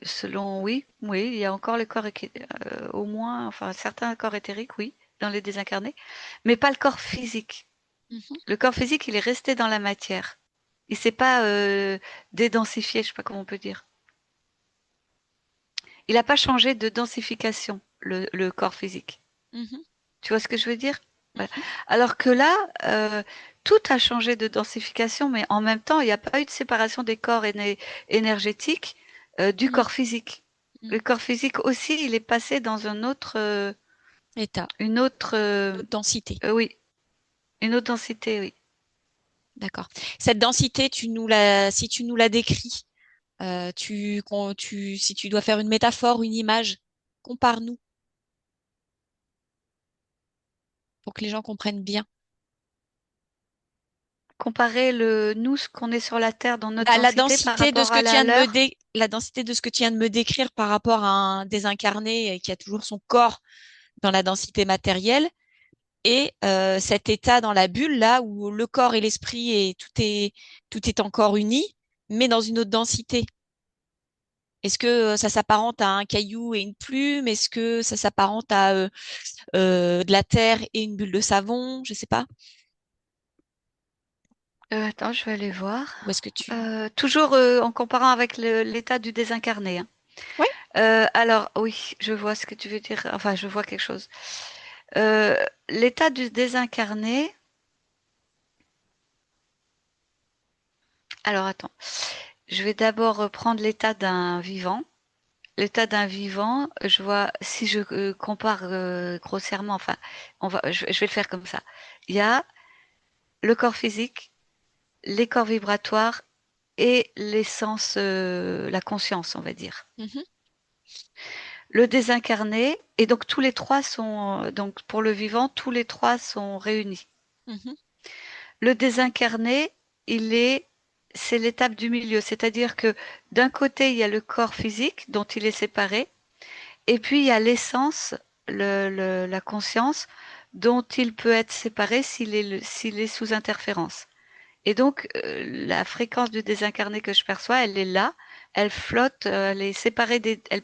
Selon, oui, oui, il y a encore les corps, au moins, enfin certains corps éthériques, oui, dans les désincarnés, mais pas le corps physique. Mhm. Le corps physique, il est resté dans la matière. Il s'est pas dédensifié, je sais pas comment on peut dire. Il n'a pas changé de densification, le corps physique. Mhm. Tu vois ce que je veux dire? Voilà. Mhm. Alors que là, tout a changé de densification, mais en même temps, il n'y a pas eu de séparation des corps énergétiques du Mhm. corps physique. Mm. Le corps physique aussi, il est passé dans État, une autre, notre densité. oui, une autre densité, oui. D'accord. Cette densité, si tu nous la décris, si tu dois faire une métaphore, une image, compare-nous pour que les gens comprennent bien. Comparer nous, ce qu'on est sur la Terre dans notre La densité par densité de ce rapport que à tu viens de leur. la densité de ce que tu viens de me décrire par rapport à un désincarné qui a toujours son corps dans la densité matérielle et cet état dans la bulle là où le corps et l'esprit et tout est encore uni, mais dans une autre densité. Est-ce que ça s'apparente à un caillou et une plume? Est-ce que ça s'apparente à de la terre et une bulle de savon? Je sais pas. Attends, je vais aller voir. Où est-ce que tu... Toujours en comparant avec l'état du désincarné, hein. Oui. Alors, oui, je vois ce que tu veux dire. Enfin, je vois quelque chose. Euh, L'état du désincarné. Alors, attends. Je vais d'abord reprendre l'état d'un vivant. L'état d'un vivant, je vois, si je compare grossièrement, enfin, je vais le faire comme ça. Il y a le corps physique, les corps vibratoires et l'essence, la conscience, on va dire. Mhm, Le désincarné, et donc tous les trois sont, donc pour le vivant, tous les trois sont réunis. mhm, Le désincarné, c'est l'étape du milieu, c'est-à-dire que d'un côté, il y a le corps physique dont il est séparé, et puis il y a l'essence, la conscience, dont il peut être séparé s'il est sous interférence. Et donc, la fréquence du désincarné que je perçois, elle est là, elle flotte, elle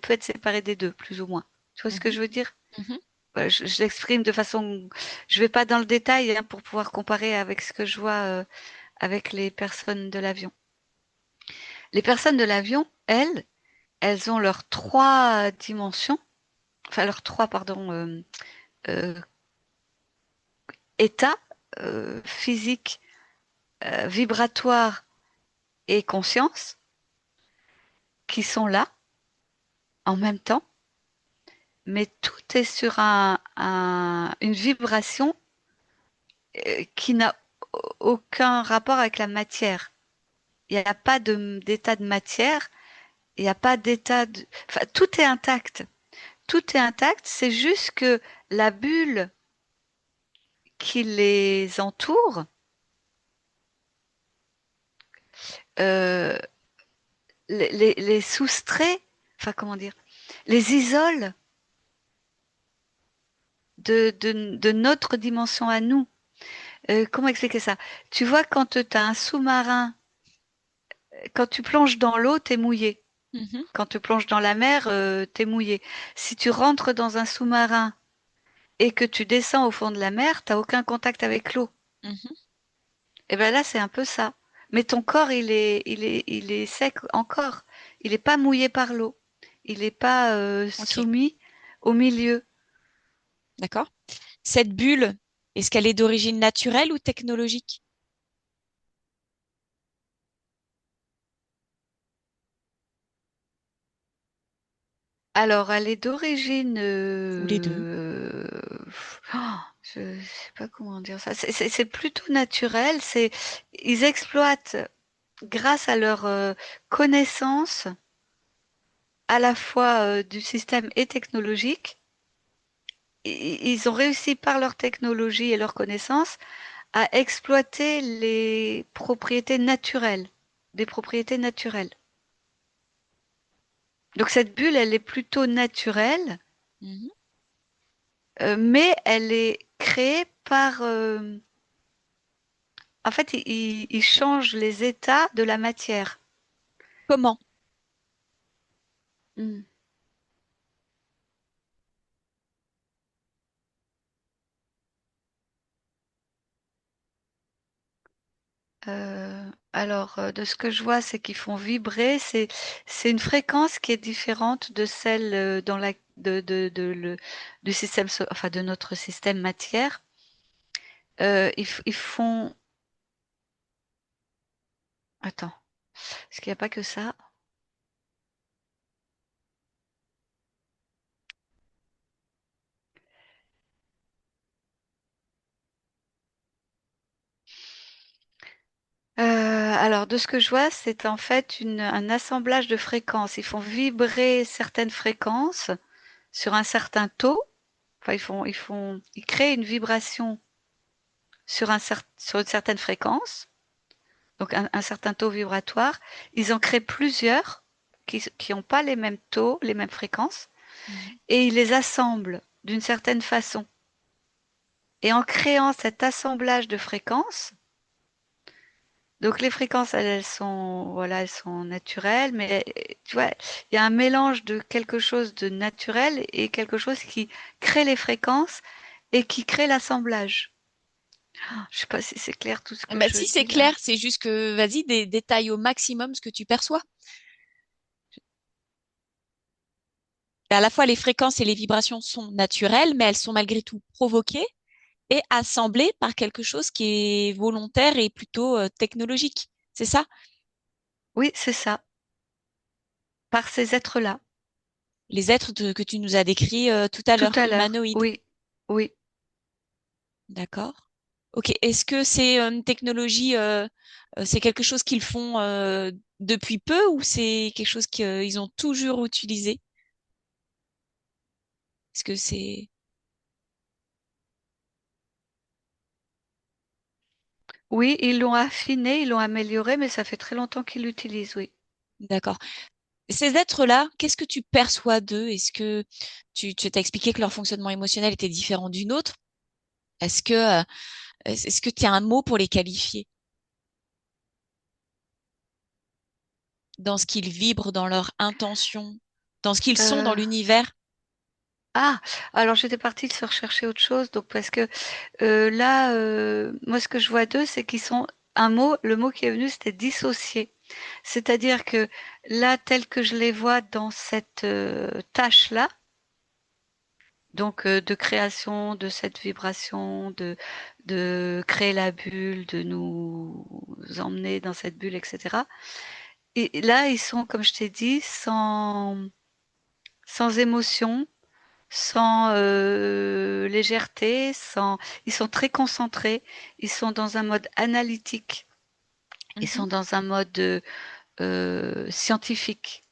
peut être séparée des deux, plus ou moins. Tu vois ce que mhm, je veux dire? mhm. Je l'exprime de façon, je vais pas dans le détail hein, pour pouvoir comparer avec ce que je vois avec les personnes de l'avion. Les personnes de l'avion, elles ont leurs trois dimensions, enfin leurs trois, pardon, euh, états physiques, vibratoires et conscience qui sont là en même temps, mais tout est sur une vibration qui n'a aucun rapport avec la matière. Il n'y a pas d'état de matière, il n'y a pas d'état de... Enfin, tout est intact. Tout est intact, c'est juste que la bulle qui les entoure euh, les soustrait, enfin comment dire, les isole de notre dimension à nous. Comment expliquer ça? Tu vois, quand tu as un sous-marin, quand tu plonges dans l'eau, t'es mouillé. Mhm, Quand tu plonges dans la mer, t'es mouillé. Si tu rentres dans un sous-marin et que tu descends au fond de la mer, t'as aucun contact avec l'eau. mhm. Et ben là, c'est un peu ça. Mais ton corps, il est sec encore. Il n'est pas mouillé par l'eau. Il n'est pas Ok, soumis au milieu. d'accord. Cette bulle, est-ce qu'elle est d'origine naturelle ou technologique? Alors, elle est d'origine. Ou les deux? Je sais pas comment dire ça. C'est plutôt naturel. Ils exploitent, grâce à leur connaissance, à la fois du système et technologique, ils ont réussi par leur technologie et leur connaissance à exploiter les propriétés naturelles, des propriétés naturelles. Donc cette bulle, elle est plutôt naturelle, Mhm. mais elle est créée par... en fait, il change les états de la matière. Comment? Hmm. De ce que je vois, c'est qu'ils font vibrer. C'est une fréquence qui est différente de celle dans du système, enfin de notre système matière. Ils font. Attends, parce qu'il n'y a pas que ça. alors, de ce que je vois, c'est en fait un assemblage de fréquences. Ils font vibrer certaines fréquences sur un certain taux. Enfin, ils créent une vibration sur une certaine fréquence, donc un certain taux vibratoire. Ils en créent plusieurs qui n'ont pas les mêmes taux, les mêmes fréquences, Mhm. et ils les assemblent d'une certaine façon. Et en créant cet assemblage de fréquences, donc les fréquences, elles sont, voilà, elles sont naturelles, mais tu vois, il y a un mélange de quelque chose de naturel et quelque chose qui crée les fréquences et qui crée l'assemblage. Je sais pas si c'est clair tout ce que Bah, je si c'est dis là. clair, c'est juste que vas-y, détaille au maximum ce que tu perçois. Et à la fois, les fréquences et les vibrations sont naturelles, mais elles sont malgré tout provoquées et assemblées par quelque chose qui est volontaire et plutôt technologique. C'est ça? Oui, c'est ça, par ces êtres-là. Les êtres que tu nous as décrits tout à Tout l'heure, à l'heure, humanoïdes. oui, oui, D'accord. Ok. Est-ce que c'est une technologie, c'est quelque chose qu'ils font depuis peu ou c'est quelque chose qu'ils ont toujours utilisé? Est-ce que c'est... oui, ils l'ont affiné, ils l'ont amélioré, mais ça fait très longtemps qu'ils l'utilisent, oui. D'accord. Ces êtres-là, qu'est-ce que tu perçois d'eux? Est-ce que tu t'as expliqué que leur fonctionnement émotionnel était différent du nôtre? Est-ce que tu as un mot pour les qualifier dans ce qu'ils vibrent, dans leur intention, dans ce qu'ils sont dans Euh, l'univers? ah, alors j'étais partie se rechercher autre chose, donc parce que là, moi ce que je vois d'eux, c'est qu'ils sont le mot qui est venu, c'était dissocié. C'est-à-dire que là, tel que je les vois dans cette tâche-là, donc de création de cette vibration, de créer la bulle, de nous emmener dans cette bulle, etc. Et là, ils sont, comme je t'ai dit, sans émotion, sans légèreté, ils sont très concentrés, ils sont dans un mode analytique, ils Mhm. sont dans un mode scientifique.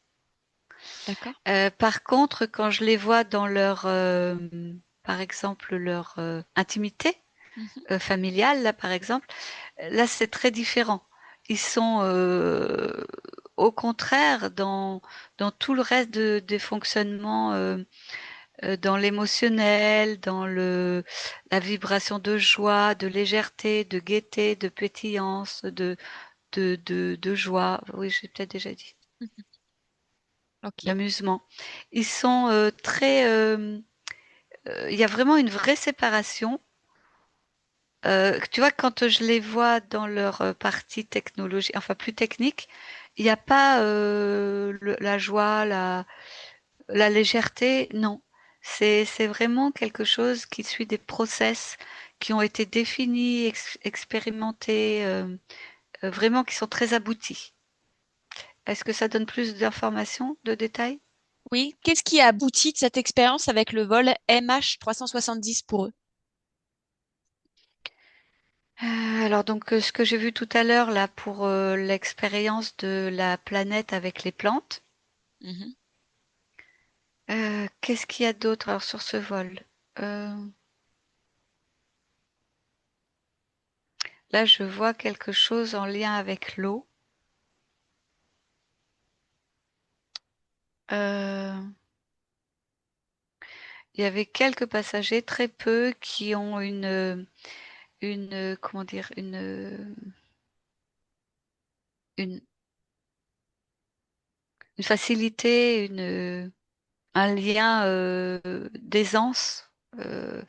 D'accord. Par contre, quand je les vois dans par exemple, leur intimité Mhm. familiale, là, par exemple, là, c'est très différent. Ils sont au contraire dans tout le reste des fonctionnements, dans l'émotionnel, la vibration de joie, de légèreté, de gaieté, de pétillance, de joie. Oui, j'ai peut-être déjà dit. Mhm. Ok. D'amusement. Ils sont très. Il y a vraiment une vraie séparation. Tu vois, quand je les vois dans leur partie technologie, enfin plus technique, il n'y a pas la joie, la légèreté, non. C'est vraiment quelque chose qui suit des process qui ont été définis, expérimentés, vraiment qui sont très aboutis. Est-ce que ça donne plus d'informations, de détails? Oui. Qu'est-ce qui a abouti de cette expérience avec le vol MH370 pour eux? Alors donc ce que j'ai vu tout à l'heure là pour l'expérience de la planète avec les plantes. Mhm. Qu'est-ce qu'il y a d'autre alors sur ce vol? Euh, Là je vois quelque chose en lien avec l'eau. Euh, il y avait quelques passagers, très peu, qui ont comment dire, une, une facilité, un lien d'aisance euh,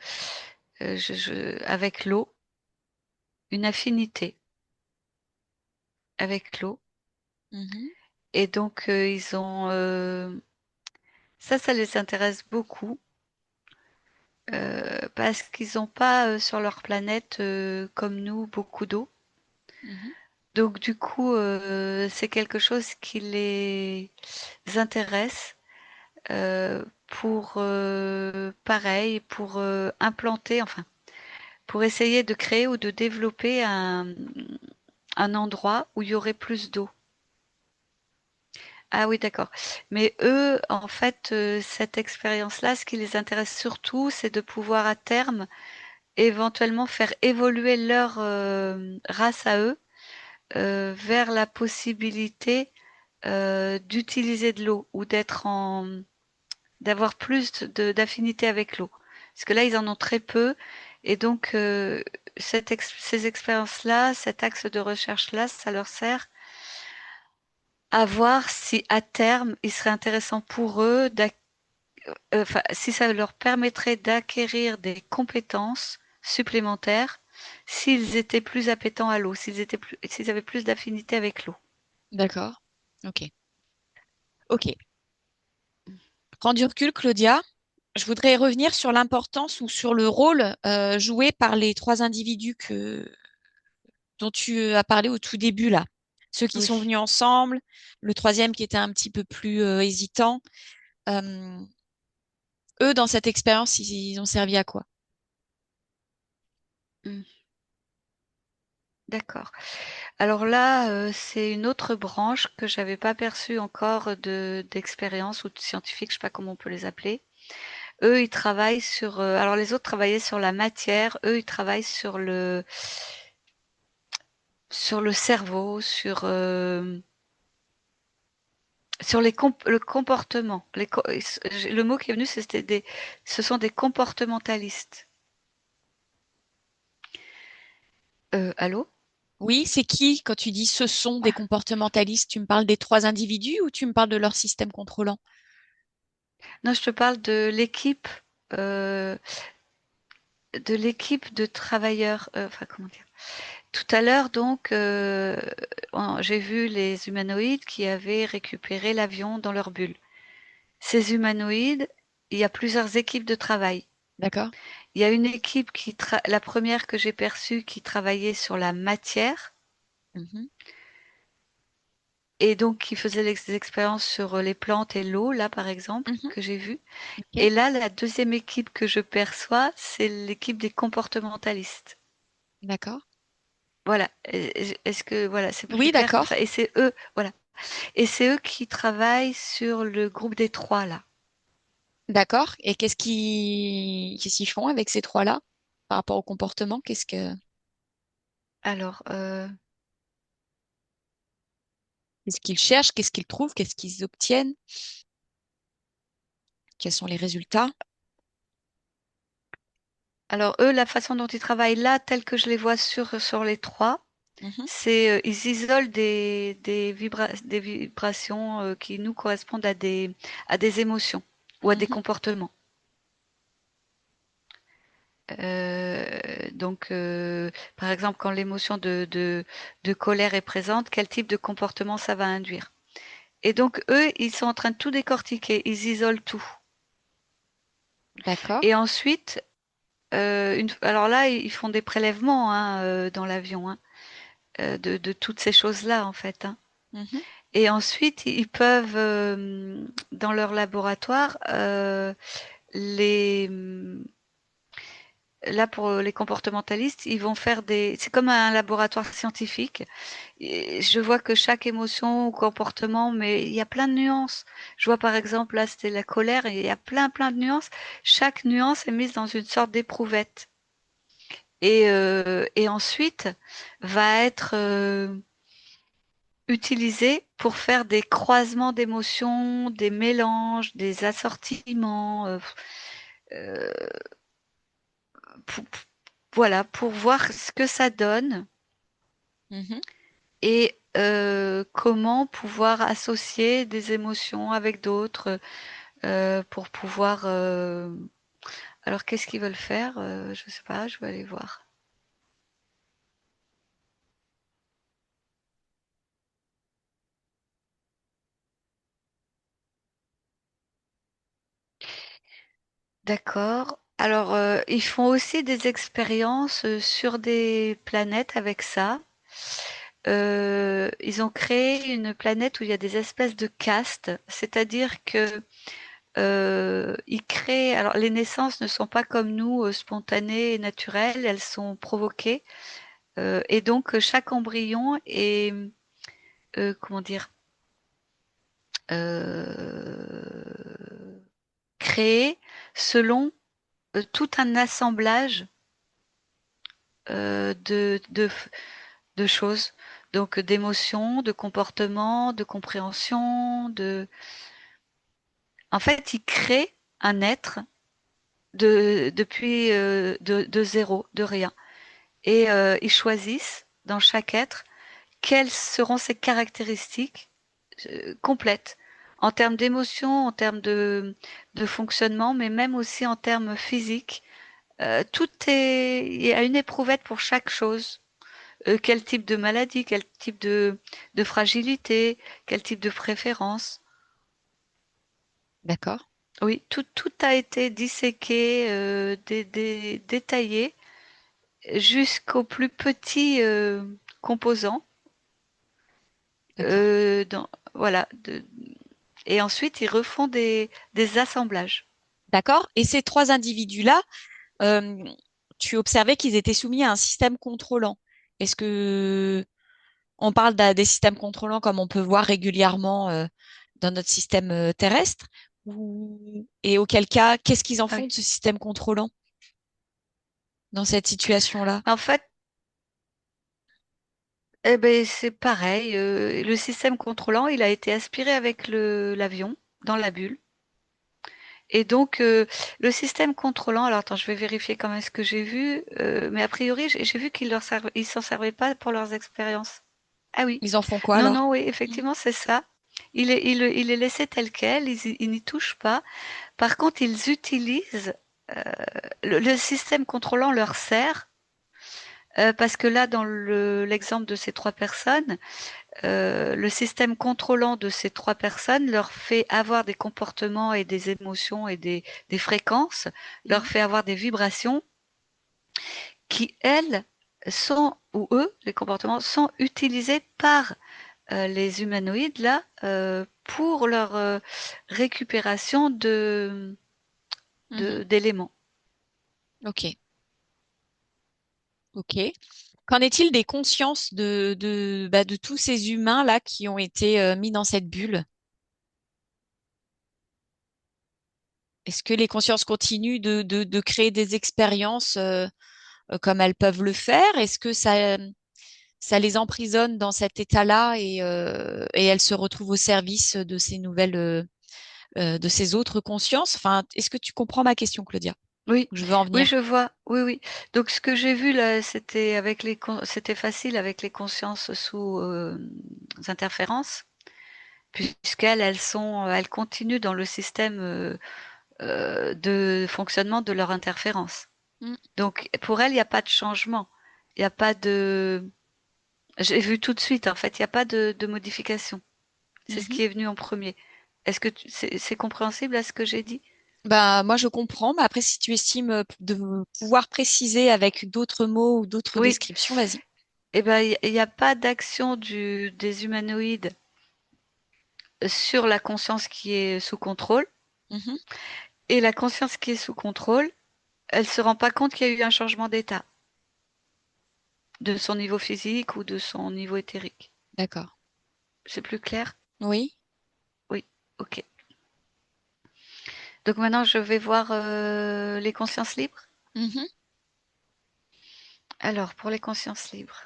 avec l'eau, une affinité avec l'eau. Mhm. Et donc ils ont ça les intéresse beaucoup parce qu'ils n'ont pas sur leur planète comme nous beaucoup d'eau. Mhm. Donc du coup, c'est quelque chose qui les intéresse pour pareil, pour implanter, enfin, pour essayer de créer ou de développer un endroit où il y aurait plus d'eau. Ah oui, d'accord. Mais eux, en fait, cette expérience-là, ce qui les intéresse surtout, c'est de pouvoir à terme éventuellement faire évoluer leur race à eux vers la possibilité d'utiliser de l'eau ou d'avoir plus d'affinité avec l'eau. Parce que là, ils en ont très peu. Et donc, ces expériences-là, cet axe de recherche-là, ça leur sert à voir si à terme, il serait intéressant pour eux, enfin, si ça leur permettrait d'acquérir des compétences supplémentaires, s'ils étaient plus appétents à l'eau, s'ils avaient plus d'affinité avec l'eau. D'accord. Ok. Ok. Prends du recul, Claudia. Je voudrais revenir sur l'importance ou sur le rôle joué par les trois individus dont tu as parlé au tout début là. Ceux qui Oui. sont venus ensemble, le troisième qui était un petit peu plus hésitant. Euh, Eux, dans cette expérience, ils ont servi à quoi? Mm. D'accord. Alors là, c'est une autre branche que j'avais pas perçue encore d'expérience ou de scientifique, je sais pas comment on peut les appeler. Eux, ils travaillent sur, alors les autres travaillaient sur la matière, eux, ils travaillent sur le cerveau, sur le comportement. Le mot qui est venu, ce sont des comportementalistes. Allô? Oui, c'est qui quand tu dis ce sont des comportementalistes? Tu me parles des trois individus ou tu me parles de leur système contrôlant? Non, je te parle euh, de l'équipe de travailleurs. Enfin, comment dire? Tout à l'heure, donc, j'ai vu les humanoïdes qui avaient récupéré l'avion dans leur bulle. Ces humanoïdes, il y a plusieurs équipes de travail. D'accord? Il y a une équipe la première que j'ai perçue qui travaillait sur la matière Mhm. et donc qui faisait des expériences sur les plantes et l'eau, là par exemple, Mhm. que j'ai vu. Ok. Et là, la deuxième équipe que je perçois, c'est l'équipe des comportementalistes. D'accord. Voilà. Est-ce que voilà, c'est plus Oui, clair comme d'accord. ça? Et c'est eux, voilà. Et c'est eux qui travaillent sur le groupe des trois là. D'accord. Et qu'est-ce qu'ils font avec ces trois-là par rapport au comportement? Alors, Qu'est-ce qu'ils cherchent? Qu'est-ce qu'ils trouvent? Qu'est-ce qu'ils obtiennent? Quels sont les résultats? alors eux, la façon dont ils travaillent là, telle que je les vois sur les trois, Mhm. c'est ils isolent des vibrations qui nous correspondent à des émotions ou à des Mhm. comportements. Par exemple, quand l'émotion de colère est présente, quel type de comportement ça va induire? Et donc, eux, ils sont en train de tout décortiquer, ils isolent tout. D'accord. Et ensuite, alors là, ils font des prélèvements hein, dans l'avion hein, de toutes ces choses-là, en fait. Hein. Mhm. Et ensuite, ils peuvent, dans leur laboratoire, les, là, pour les comportementalistes, ils vont faire c'est comme un laboratoire scientifique. Et je vois que chaque émotion ou comportement, mais il y a plein de nuances. Je vois par exemple, là, c'était la colère, et il y a plein de nuances. Chaque nuance est mise dans une sorte d'éprouvette. Et ensuite, va être utilisée pour faire des croisements d'émotions, des mélanges, des assortiments, euh, pour- voilà, pour voir ce que ça donne Mhm. et comment pouvoir associer des émotions avec d'autres pour pouvoir. Alors, qu'est-ce qu'ils veulent faire? Je sais pas, je vais aller voir. D'accord. Alors, ils font aussi des expériences sur des planètes avec ça. Ils ont créé une planète où il y a des espèces de castes, c'est-à-dire que ils créent. Alors, les naissances ne sont pas comme nous, spontanées et naturelles, elles sont provoquées. Et donc chaque embryon est, comment dire, créé selon tout un assemblage de choses, donc d'émotions, de comportements, de compréhension, En fait, il crée un être depuis de zéro, de rien. Et ils choisissent dans chaque être quelles seront ses caractéristiques complètes en termes d'émotion, en termes de fonctionnement, mais même aussi en termes physiques. Tout est, il y a une éprouvette pour chaque chose. Quel type de maladie, quel type de fragilité, quel type de préférence. D'accord. Oui, tout a été disséqué, détaillé, jusqu'au plus petit composant. D'accord. Dans, voilà. Et ensuite, ils refont des assemblages. D'accord. Et ces trois individus-là, euh, tu observais qu'ils étaient soumis à un système contrôlant. Est-ce que on parle des systèmes contrôlants comme on peut voir régulièrement dans notre système terrestre? Et auquel cas, qu'est-ce qu'ils en Ah font oui. de ce système contrôlant dans cette situation-là? En fait, eh ben, c'est pareil. Le système contrôlant, il a été aspiré avec l'avion dans la bulle. Et donc, le système contrôlant, alors attends, je vais vérifier quand même ce que j'ai vu, mais a priori, j'ai vu ils s'en servaient pas pour leurs expériences. Ah oui. Ils en font quoi Non, alors? non, oui, Mm. effectivement, c'est ça. Il est laissé tel quel, ils n'y touchent pas. Par contre, ils utilisent, euh, le système contrôlant leur sert, parce que là, dans l'exemple de ces trois personnes, le système contrôlant de ces trois personnes leur fait avoir des comportements et des émotions et des fréquences, leur Mhm. fait avoir des vibrations qui, elles, sont, ou eux, les comportements, sont utilisés par les humanoïdes, là, pour leur récupération Mhm. d'éléments. Ok, ok. Qu'en est-il des consciences de tous ces humains-là qui ont été mis dans cette bulle? Est-ce que les consciences continuent de créer des expériences comme elles peuvent le faire? Est-ce que ça les emprisonne dans cet état-là et elles se retrouvent au service de ces nouvelles, de ces autres consciences? Enfin, est-ce que tu comprends ma question, Claudia? Oui, Où je veux en oui, venir. je vois. Oui, oui. Donc ce que j'ai vu là, c'était facile avec les consciences sous interférences, puisqu'elles, elles continuent dans le système de fonctionnement de leur interférence. Mm. Donc pour elles, il n'y a pas de changement. Il n'y a pas de. J'ai vu tout de suite, en fait, il n'y a pas de modification. C'est ce Mhm. qui est venu en premier. Est-ce que c'est compréhensible à ce que j'ai dit? Bah, moi, je comprends, mais après, si tu estimes de pouvoir préciser avec d'autres mots ou d'autres Oui. descriptions, vas-y. Eh ben, il n'y a pas d'action des humanoïdes sur la conscience qui est sous contrôle. Mhm. Et la conscience qui est sous contrôle, elle se rend pas compte qu'il y a eu un changement d'état, de son niveau physique ou de son niveau éthérique. D'accord. C'est plus clair? Oui. Oui, ok. Donc maintenant, je vais voir les consciences libres. Mhm. Alors, pour les consciences libres.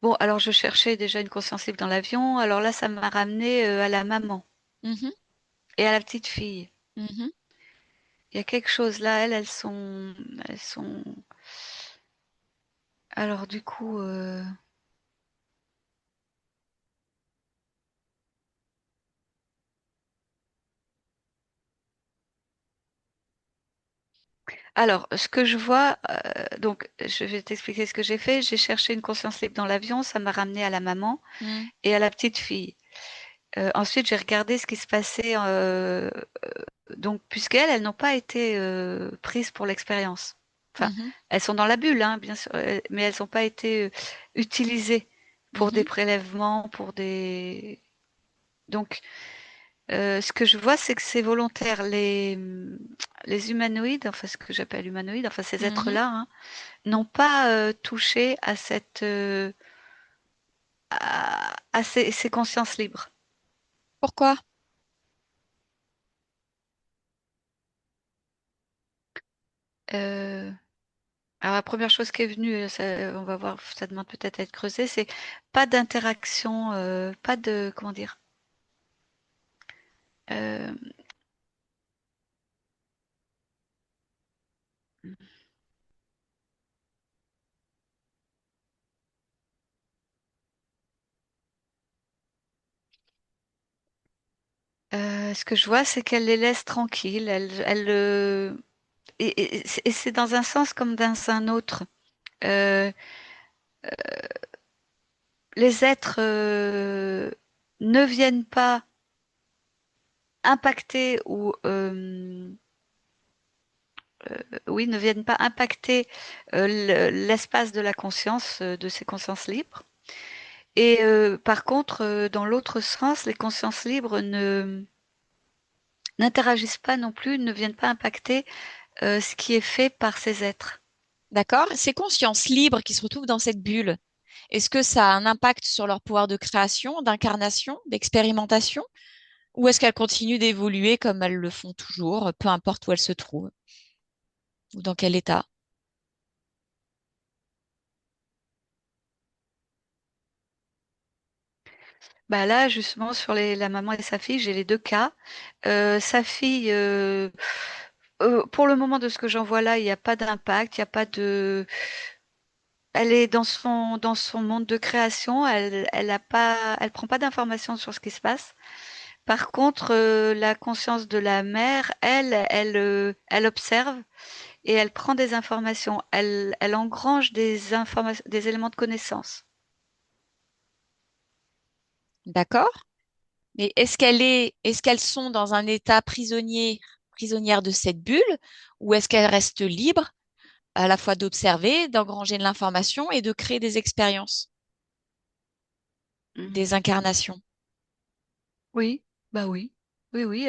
Bon, alors je cherchais déjà une conscience libre dans l'avion. Alors là, ça m'a ramené à la maman Mhm. et à la petite fille. Mhm. Il y a quelque chose là, elles sont. Alors du coup, alors ce que je vois, donc je vais t'expliquer ce que j'ai fait. J'ai cherché une conscience libre dans l'avion, ça m'a ramené à la maman Mhm. et à la petite fille. Ensuite, j'ai regardé ce qui se passait, donc puisqu'elles n'ont pas été prises pour l'expérience. Enfin, Mhm. elles sont dans la bulle, hein, bien sûr, mais elles n'ont pas été utilisées pour des Mhm. prélèvements, pour des. Donc, Ce que je vois, c'est que c'est volontaire. Les humanoïdes, enfin ce que j'appelle humanoïdes, enfin ces Mhm. êtres-là, hein, n'ont pas touché à à ces consciences libres. Pourquoi? Euh, alors la première chose qui est venue, on va voir, ça demande peut-être à être creusé, c'est pas d'interaction, pas de, comment dire, euh, ce que je vois, c'est qu'elle les laisse tranquilles. Et c'est dans un sens comme dans un autre. Euh, les êtres ne viennent pas impacter ou oui, ne viennent pas impacter l'espace de la conscience, de ces consciences libres. Et par contre, dans l'autre sens, les consciences libres ne n'interagissent pas non plus, ne viennent pas impacter ce qui est fait par ces êtres. D'accord? Ces consciences libres qui se retrouvent dans cette bulle, est-ce que ça a un impact sur leur pouvoir de création, d'incarnation, d'expérimentation, ou est-ce qu'elles continuent d'évoluer comme elles le font toujours, peu importe où elles se trouvent, ou dans quel état? Bah là, justement, sur la maman et sa fille, j'ai les deux cas. Sa fille, pour le moment, de ce que j'en vois là, il n'y a pas d'impact, il n'y a pas de. Elle est dans son monde de création, elle prend pas d'informations sur ce qui se passe. Par contre, la conscience de la mère, elle observe et elle prend des informations. Elle engrange des informations, des éléments de connaissance. D'accord? Mais est-ce qu'elles sont dans un état prisonnier, prisonnière de cette bulle, ou est-ce qu'elles restent libres à la fois d'observer, d'engranger de l'information et de créer des expériences, Mhm. des incarnations? Oui, bah oui. Oui, oui,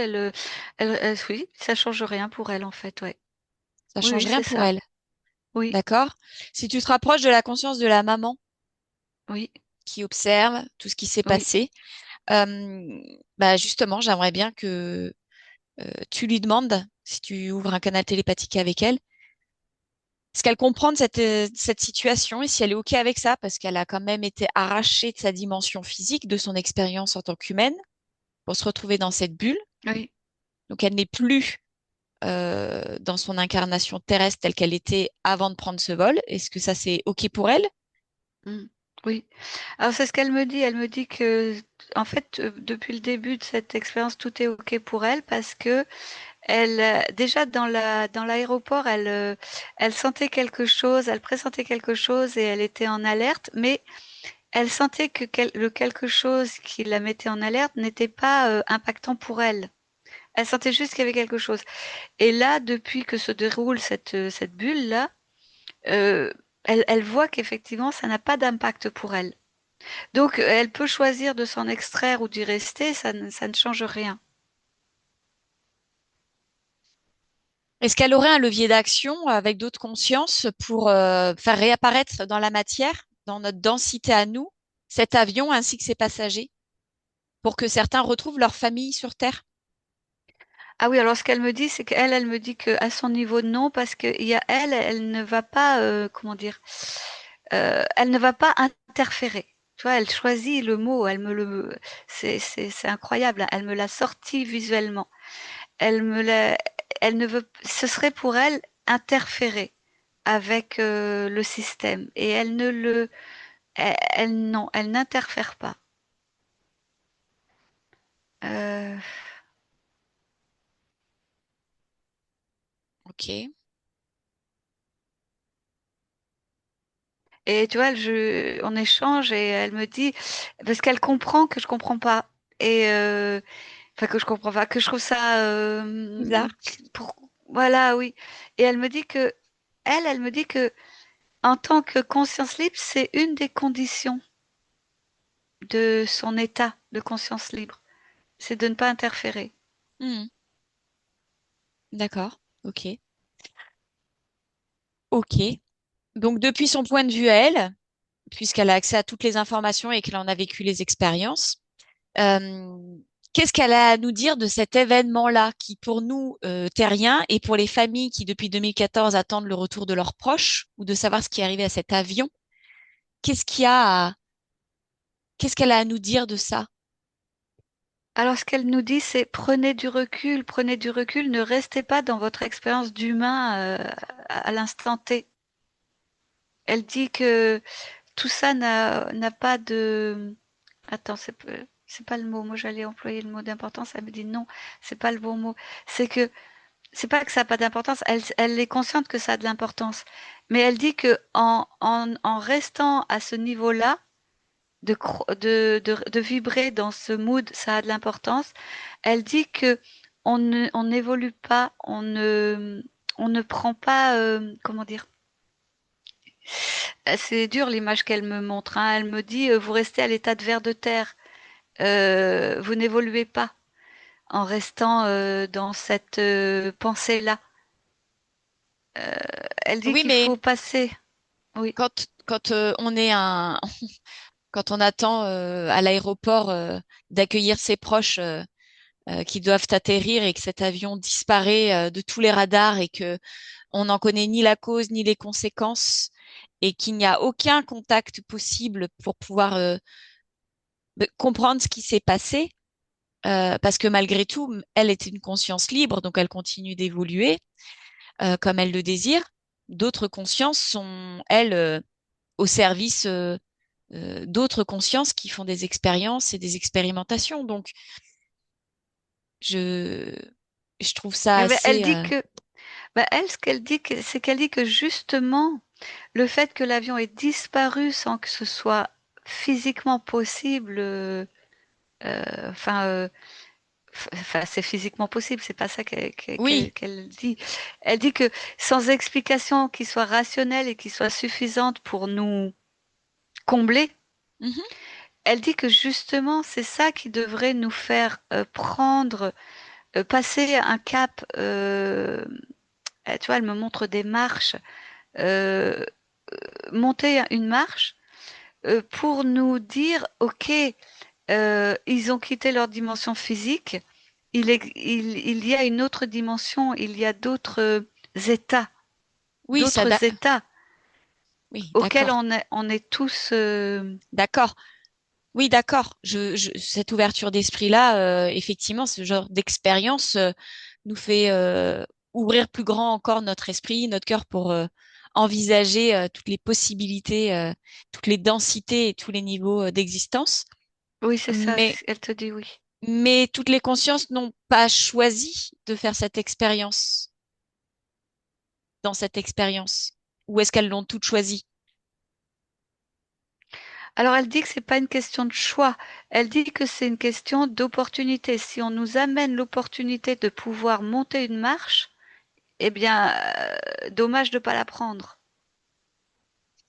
oui, ça change rien pour elle en fait, ouais. Ça Oui, change oui, rien c'est pour ça. elles. Oui, D'accord? Si tu te rapproches de la conscience de la maman oui, qui observe tout ce qui s'est oui. passé, euh, bah justement, j'aimerais bien que tu lui demandes, si tu ouvres un canal télépathique avec elle, est-ce qu'elle comprend de cette situation et si elle est OK avec ça, parce qu'elle a quand même été arrachée de sa dimension physique, de son expérience en tant qu'humaine, pour se retrouver dans cette bulle. Oui. Donc elle n'est plus dans son incarnation terrestre telle qu'elle était avant de prendre ce vol. Est-ce que ça, c'est OK pour elle? Mm. Oui. Alors c'est ce qu'elle me dit. Elle me dit que, en fait, depuis le début de cette expérience, tout est OK pour elle parce que déjà dans l'aéroport, elle sentait quelque chose, elle pressentait quelque chose et elle était en alerte, mais elle sentait que le quelque chose qui la mettait en alerte n'était pas impactant pour elle. Elle sentait juste qu'il y avait quelque chose. Et là, depuis que se déroule cette bulle-là, euh, elle voit qu'effectivement, ça n'a pas d'impact pour elle. Donc, elle peut choisir de s'en extraire ou d'y rester, ça ne change rien. Est-ce qu'elle aurait un levier d'action avec d'autres consciences pour faire réapparaître dans la matière, dans notre densité à nous, cet avion ainsi que ses passagers, pour que certains retrouvent leur famille sur Terre? Ah oui, alors ce qu'elle me dit, c'est qu'elle, elle me dit qu'à son niveau, non, parce qu'il y a elle ne va pas, comment dire, elle ne va pas interférer. Tu vois, elle choisit le mot, c'est incroyable, hein, elle me l'a sorti visuellement. Elle me l'a, elle ne veut, ce serait pour elle interférer avec le système, et elle ne le, non, elle n'interfère pas. Euh, Ok. Et tu vois, on échange et elle me dit, parce qu'elle comprend que je comprends pas. Et enfin que je comprends pas, que je trouve ça Bizarre. pour, voilà, oui. Et elle me dit que elle me dit que en tant que conscience libre, c'est une des conditions de son état de conscience libre. c'est de ne pas interférer. Mhm. D'accord. Ok. Ok. Donc, depuis son point de vue à elle, puisqu'elle a accès à toutes les informations et qu'elle en a vécu les expériences, euh, qu'est-ce qu'elle a à nous dire de cet événement-là qui, pour nous, terriens, et pour les familles qui, depuis 2014, attendent le retour de leurs proches ou de savoir ce qui est arrivé à cet avion? Qu'est-ce qu'il y a à- Qu'est-ce qu'elle a à nous dire de ça? Alors, ce qu'elle nous dit, c'est prenez du recul, ne restez pas dans votre expérience d'humain à l'instant T. Elle dit que tout ça n'a pas de... Attends, c'est pas le mot. Moi, j'allais employer le mot d'importance. Elle me dit non, c'est pas le bon mot. C'est que c'est pas que ça n'a pas d'importance. Elle est consciente que ça a de l'importance, mais elle dit que en restant à ce niveau-là, de vibrer dans ce mood, ça a de l'importance. Elle dit que on n'évolue pas, on ne prend pas, comment dire. C'est dur l'image qu'elle me montre, hein. Elle me dit, vous restez à l'état de ver de terre, vous n'évoluez pas en restant dans cette pensée-là. Elle dit Oui, qu'il mais faut passer. Oui, quand on est un, quand on attend à l'aéroport d'accueillir ses proches qui doivent atterrir et que cet avion disparaît de tous les radars et que on n'en connaît ni la cause ni les conséquences et qu'il n'y a aucun contact possible pour pouvoir comprendre ce qui s'est passé, parce que malgré tout, elle est une conscience libre, donc elle continue d'évoluer comme elle le désire. D'autres consciences sont, elles, au service d'autres consciences qui font des expériences et des expérimentations. Donc, je, je trouve ça mais elle assez... dit que, bah, elle, ce qu'elle dit, c'est qu'elle dit que justement, le fait que l'avion ait disparu sans que ce soit physiquement possible, enfin, enfin, c'est physiquement possible, c'est pas ça Oui. qu'elle dit. Elle dit que sans explication qui soit rationnelle et qui soit suffisante pour nous combler, Mhm. elle dit que justement, c'est ça qui devrait nous faire prendre, passer un cap. Tu vois, elle me montre des marches, euh, monter une marche pour nous dire, OK, ils ont quitté leur dimension physique, il y a une autre dimension, il y a Oui, d'autres états oui, auxquels d'accord. on est tous... D'accord. Oui, d'accord. Cette ouverture d'esprit-là, effectivement, ce genre d'expérience nous fait ouvrir plus grand encore notre esprit, notre cœur pour envisager toutes les possibilités, toutes les densités et tous les niveaux d'existence. Oui, c'est ça, Mais, elle te dit oui. mais toutes les consciences n'ont pas choisi de faire cette expérience, dans cette expérience. Ou est-ce qu'elles l'ont toutes choisi? Alors elle dit que c'est pas une question de choix, elle dit que c'est une question d'opportunité. Si on nous amène l'opportunité de pouvoir monter une marche, eh bien, dommage de ne pas la prendre.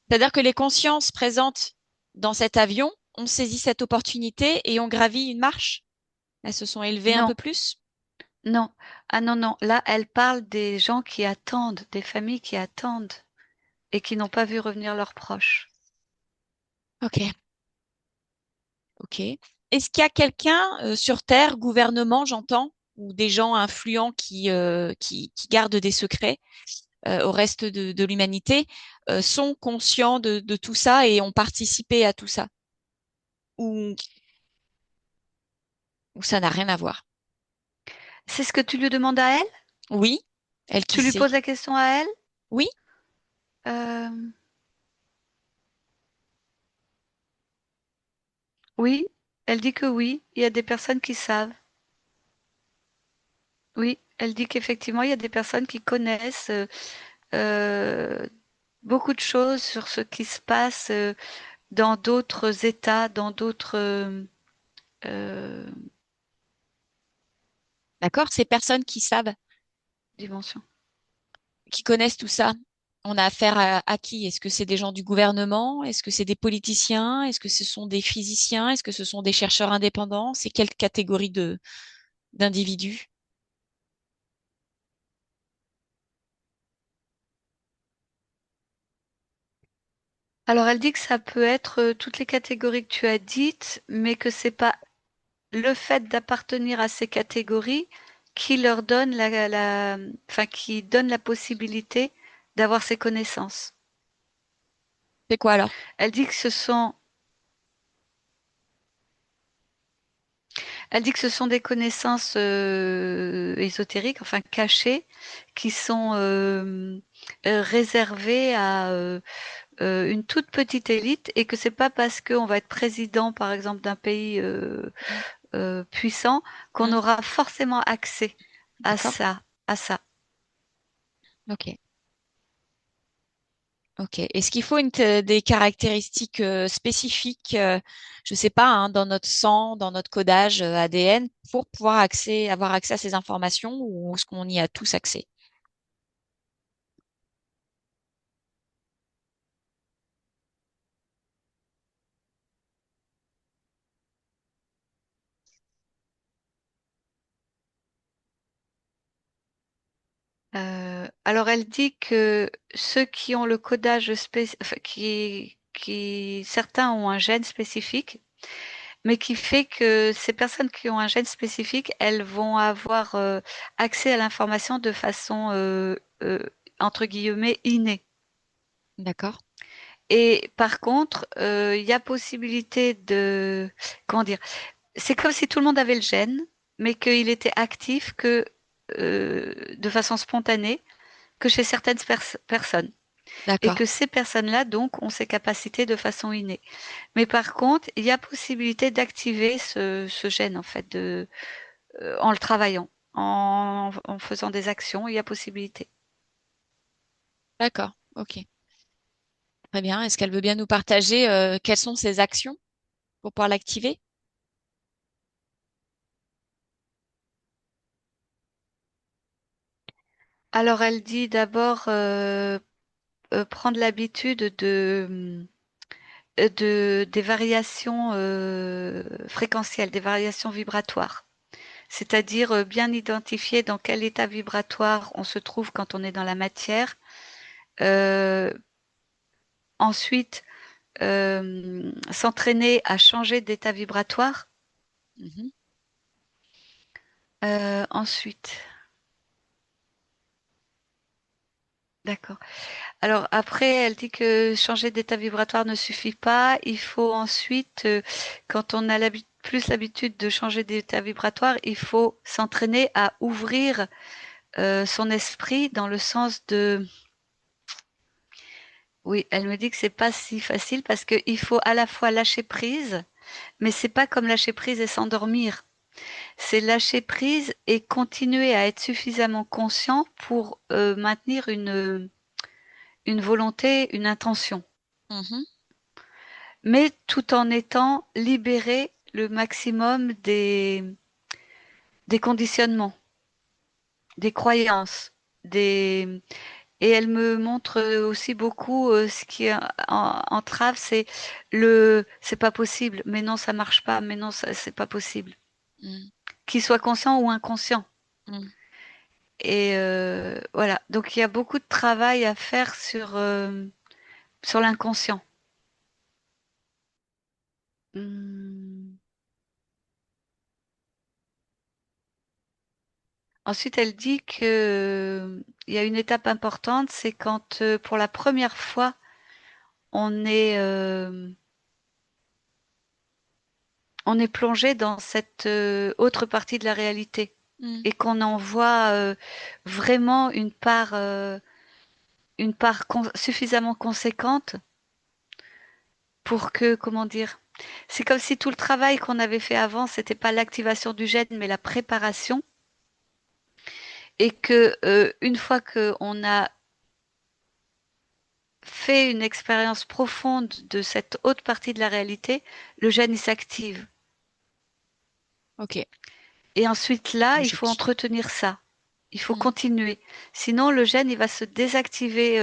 C'est-à-dire que les consciences présentes dans cet avion ont saisi cette opportunité et ont gravi une marche. Elles se sont élevées un Non, peu plus. non, ah non, non, là elle parle des gens qui attendent, des familles qui attendent et qui n'ont pas vu revenir leurs proches. Ok, ok. Est-ce qu'il y a quelqu'un sur Terre, gouvernement, j'entends, ou des gens influents qui gardent des secrets au reste de l'humanité, sont conscients de tout ça et ont participé à tout ça? Ou, ou ça n'a rien à voir? C'est ce que tu lui demandes à elle? Oui, elle qui Tu lui sait. poses la question à elle? Oui, Euh, oui, elle dit que oui, il y a des personnes qui savent. Oui, elle dit qu'effectivement, il y a des personnes qui connaissent euh, beaucoup de choses sur ce qui se passe dans d'autres états, dans d'autres euh, d'accord, ces personnes qui savent, dimensions. qui connaissent tout ça. On a affaire à qui? Est-ce que c'est des gens du gouvernement? Est-ce que c'est des politiciens? Est-ce que ce sont des physiciens? Est-ce que ce sont des chercheurs indépendants? C'est quelle catégorie de d'individus? Alors elle dit que ça peut être toutes les catégories que tu as dites, mais que c'est pas le fait d'appartenir à ces catégories qui leur donne enfin qui donne la possibilité d'avoir ces connaissances. C'est quoi alors? Elle dit que elle dit que ce sont des connaissances ésotériques, enfin cachées, qui sont réservées à une toute petite élite et que c'est pas parce qu'on va être président, par exemple, d'un pays Mm. puissant qu'on Mm. aura forcément accès à D'accord. ça, à ça. Ok. Ok. Est-ce qu'il faut des caractéristiques spécifiques, je sais pas, hein, dans notre sang, dans notre codage ADN, pour pouvoir avoir accès à ces informations, ou est-ce qu'on y a tous accès? Alors elle dit que ceux qui ont le codage enfin, certains ont un gène spécifique, mais qui fait que ces personnes qui ont un gène spécifique, elles vont avoir accès à l'information de façon entre guillemets innée. D'accord. Et par contre, il y a possibilité de, comment dire, c'est comme si tout le monde avait le gène, mais qu'il était actif que de façon spontanée que chez certaines personnes. Et D'accord. que ces personnes-là, donc, ont ces capacités de façon innée. Mais par contre, il y a possibilité d'activer ce gène, en fait, en le travaillant, en faisant des actions, il y a possibilité. D'accord. Ok. Très bien. Est-ce qu'elle veut bien nous partager quelles sont ses actions pour pouvoir l'activer? Alors, elle dit d'abord prendre l'habitude des variations fréquentielles, des variations vibratoires. C'est-à-dire bien identifier dans quel état vibratoire on se trouve quand on est dans la matière. Euh, Ensuite, s'entraîner à changer d'état vibratoire. Mhm. Ensuite, d'accord. Alors après, elle dit que changer d'état vibratoire ne suffit pas. Il faut ensuite, quand on a plus l'habitude de changer d'état vibratoire, il faut s'entraîner à ouvrir son esprit dans le sens de... Oui, elle me dit que c'est pas si facile parce qu'il faut à la fois lâcher prise, mais c'est pas comme lâcher prise et s'endormir. C'est lâcher prise et continuer à être suffisamment conscient pour maintenir une volonté, une intention, Mhm. mais tout en étant libéré le maximum des conditionnements, des croyances, des... Et elle me montre aussi beaucoup ce qui entrave, c'est c'est pas possible, mais non, ça marche pas, mais non, ça, c'est pas possible. Mm. Qu'il soit conscient ou inconscient. Mm. Et voilà, donc il y a beaucoup de travail à faire sur l'inconscient. Hmm. Ensuite, elle dit que il y a une étape importante, c'est quand pour la première fois on on est plongé dans cette autre partie de la réalité Mm. et qu'on en voit vraiment une part suffisamment conséquente pour que, comment dire, c'est comme si tout le travail qu'on avait fait avant, c'était pas l'activation du gène, mais la préparation, et que une fois qu'on a fait une expérience profonde de cette haute partie de la réalité, le gène il s'active. Ok. Et ensuite là, il faut Logique. entretenir ça. Il faut Mm. continuer. Sinon, le gène, il va se désactiver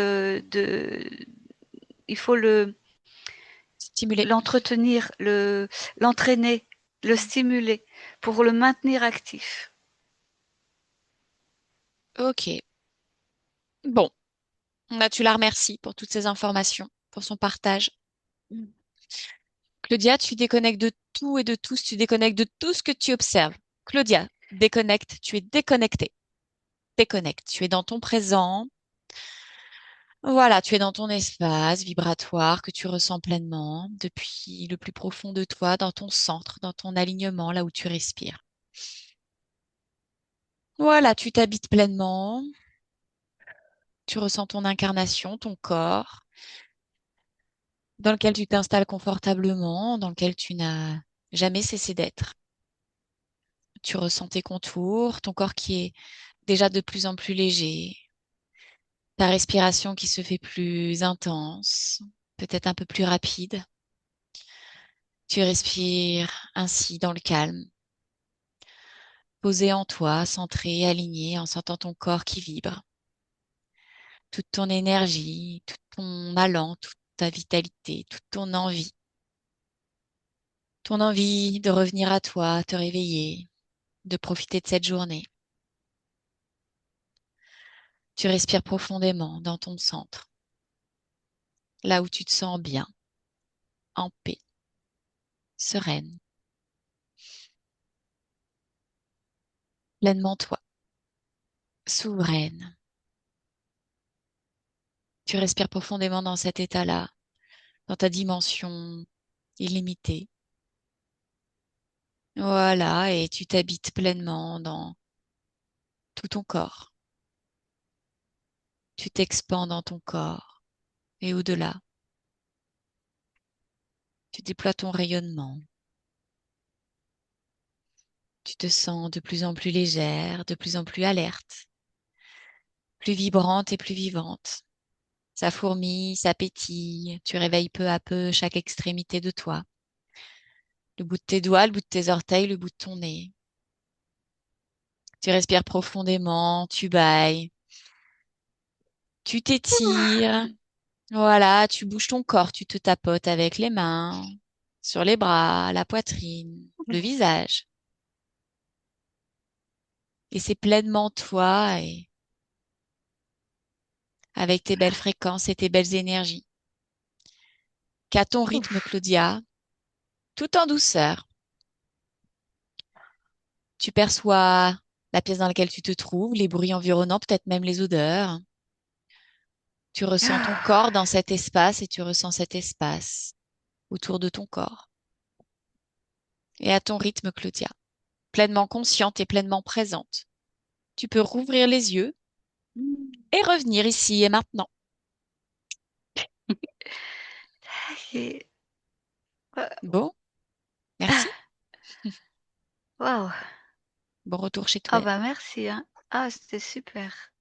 il faut Stimuler. l'entretenir, l'entraîner, le Mm. stimuler pour le maintenir actif. Ok. Bon, bah, tu la remercies pour toutes ces informations, pour son partage. Mm. Claudia, tu déconnectes de tout et de tous, tu déconnectes de tout ce que tu observes. Claudia, déconnecte, tu es déconnectée. Déconnecte, tu es dans ton présent. Voilà, tu es dans ton espace vibratoire que tu ressens pleinement depuis le plus profond de toi, dans ton centre, dans ton alignement, là où tu respires. Voilà, tu t'habites pleinement, tu ressens ton incarnation, ton corps, dans lequel tu t'installes confortablement, dans lequel tu n'as jamais cessé d'être. Tu ressens tes contours, ton corps qui est déjà de plus en plus léger, ta respiration qui se fait plus intense, peut-être un peu plus rapide. Tu respires ainsi dans le calme, posé en toi, centré, aligné, en sentant ton corps qui vibre, toute ton énergie, tout ton allant, toute ta vitalité, toute ton envie de revenir à toi, te réveiller, de profiter de cette journée. Tu respires profondément dans ton centre, là où tu te sens bien, en paix, sereine, pleinement toi, souveraine. Tu respires profondément dans cet état-là, dans ta dimension illimitée. Voilà, et tu t'habites pleinement dans tout ton corps. Tu t'expands dans ton corps et au-delà. Tu déploies ton rayonnement. Tu te sens de plus en plus légère, de plus en plus alerte, plus vibrante et plus vivante. Ça fourmille, ça pétille. Tu réveilles peu à peu chaque extrémité de toi. Le bout de tes doigts, le bout de tes orteils, le bout de ton nez. Tu respires profondément, tu bailles, tu t'étires. Voilà, tu bouges ton corps, tu te tapotes avec les mains, sur les bras, la poitrine, le visage. Et c'est pleinement toi et avec tes belles fréquences et tes belles énergies. Qu'à ton rythme, Ouf. Claudia, tout en douceur, tu perçois la pièce dans laquelle tu te trouves, les bruits environnants, peut-être même les odeurs. Tu ressens ton corps dans cet espace et tu ressens cet espace autour de ton corps. Et à ton rythme, Claudia, pleinement consciente et pleinement présente, tu peux rouvrir les yeux et revenir ici et maintenant. Et- euh, Bon, merci. Waouh. Bon retour chez Ah toi. bah merci, hein. Ah, c'était super.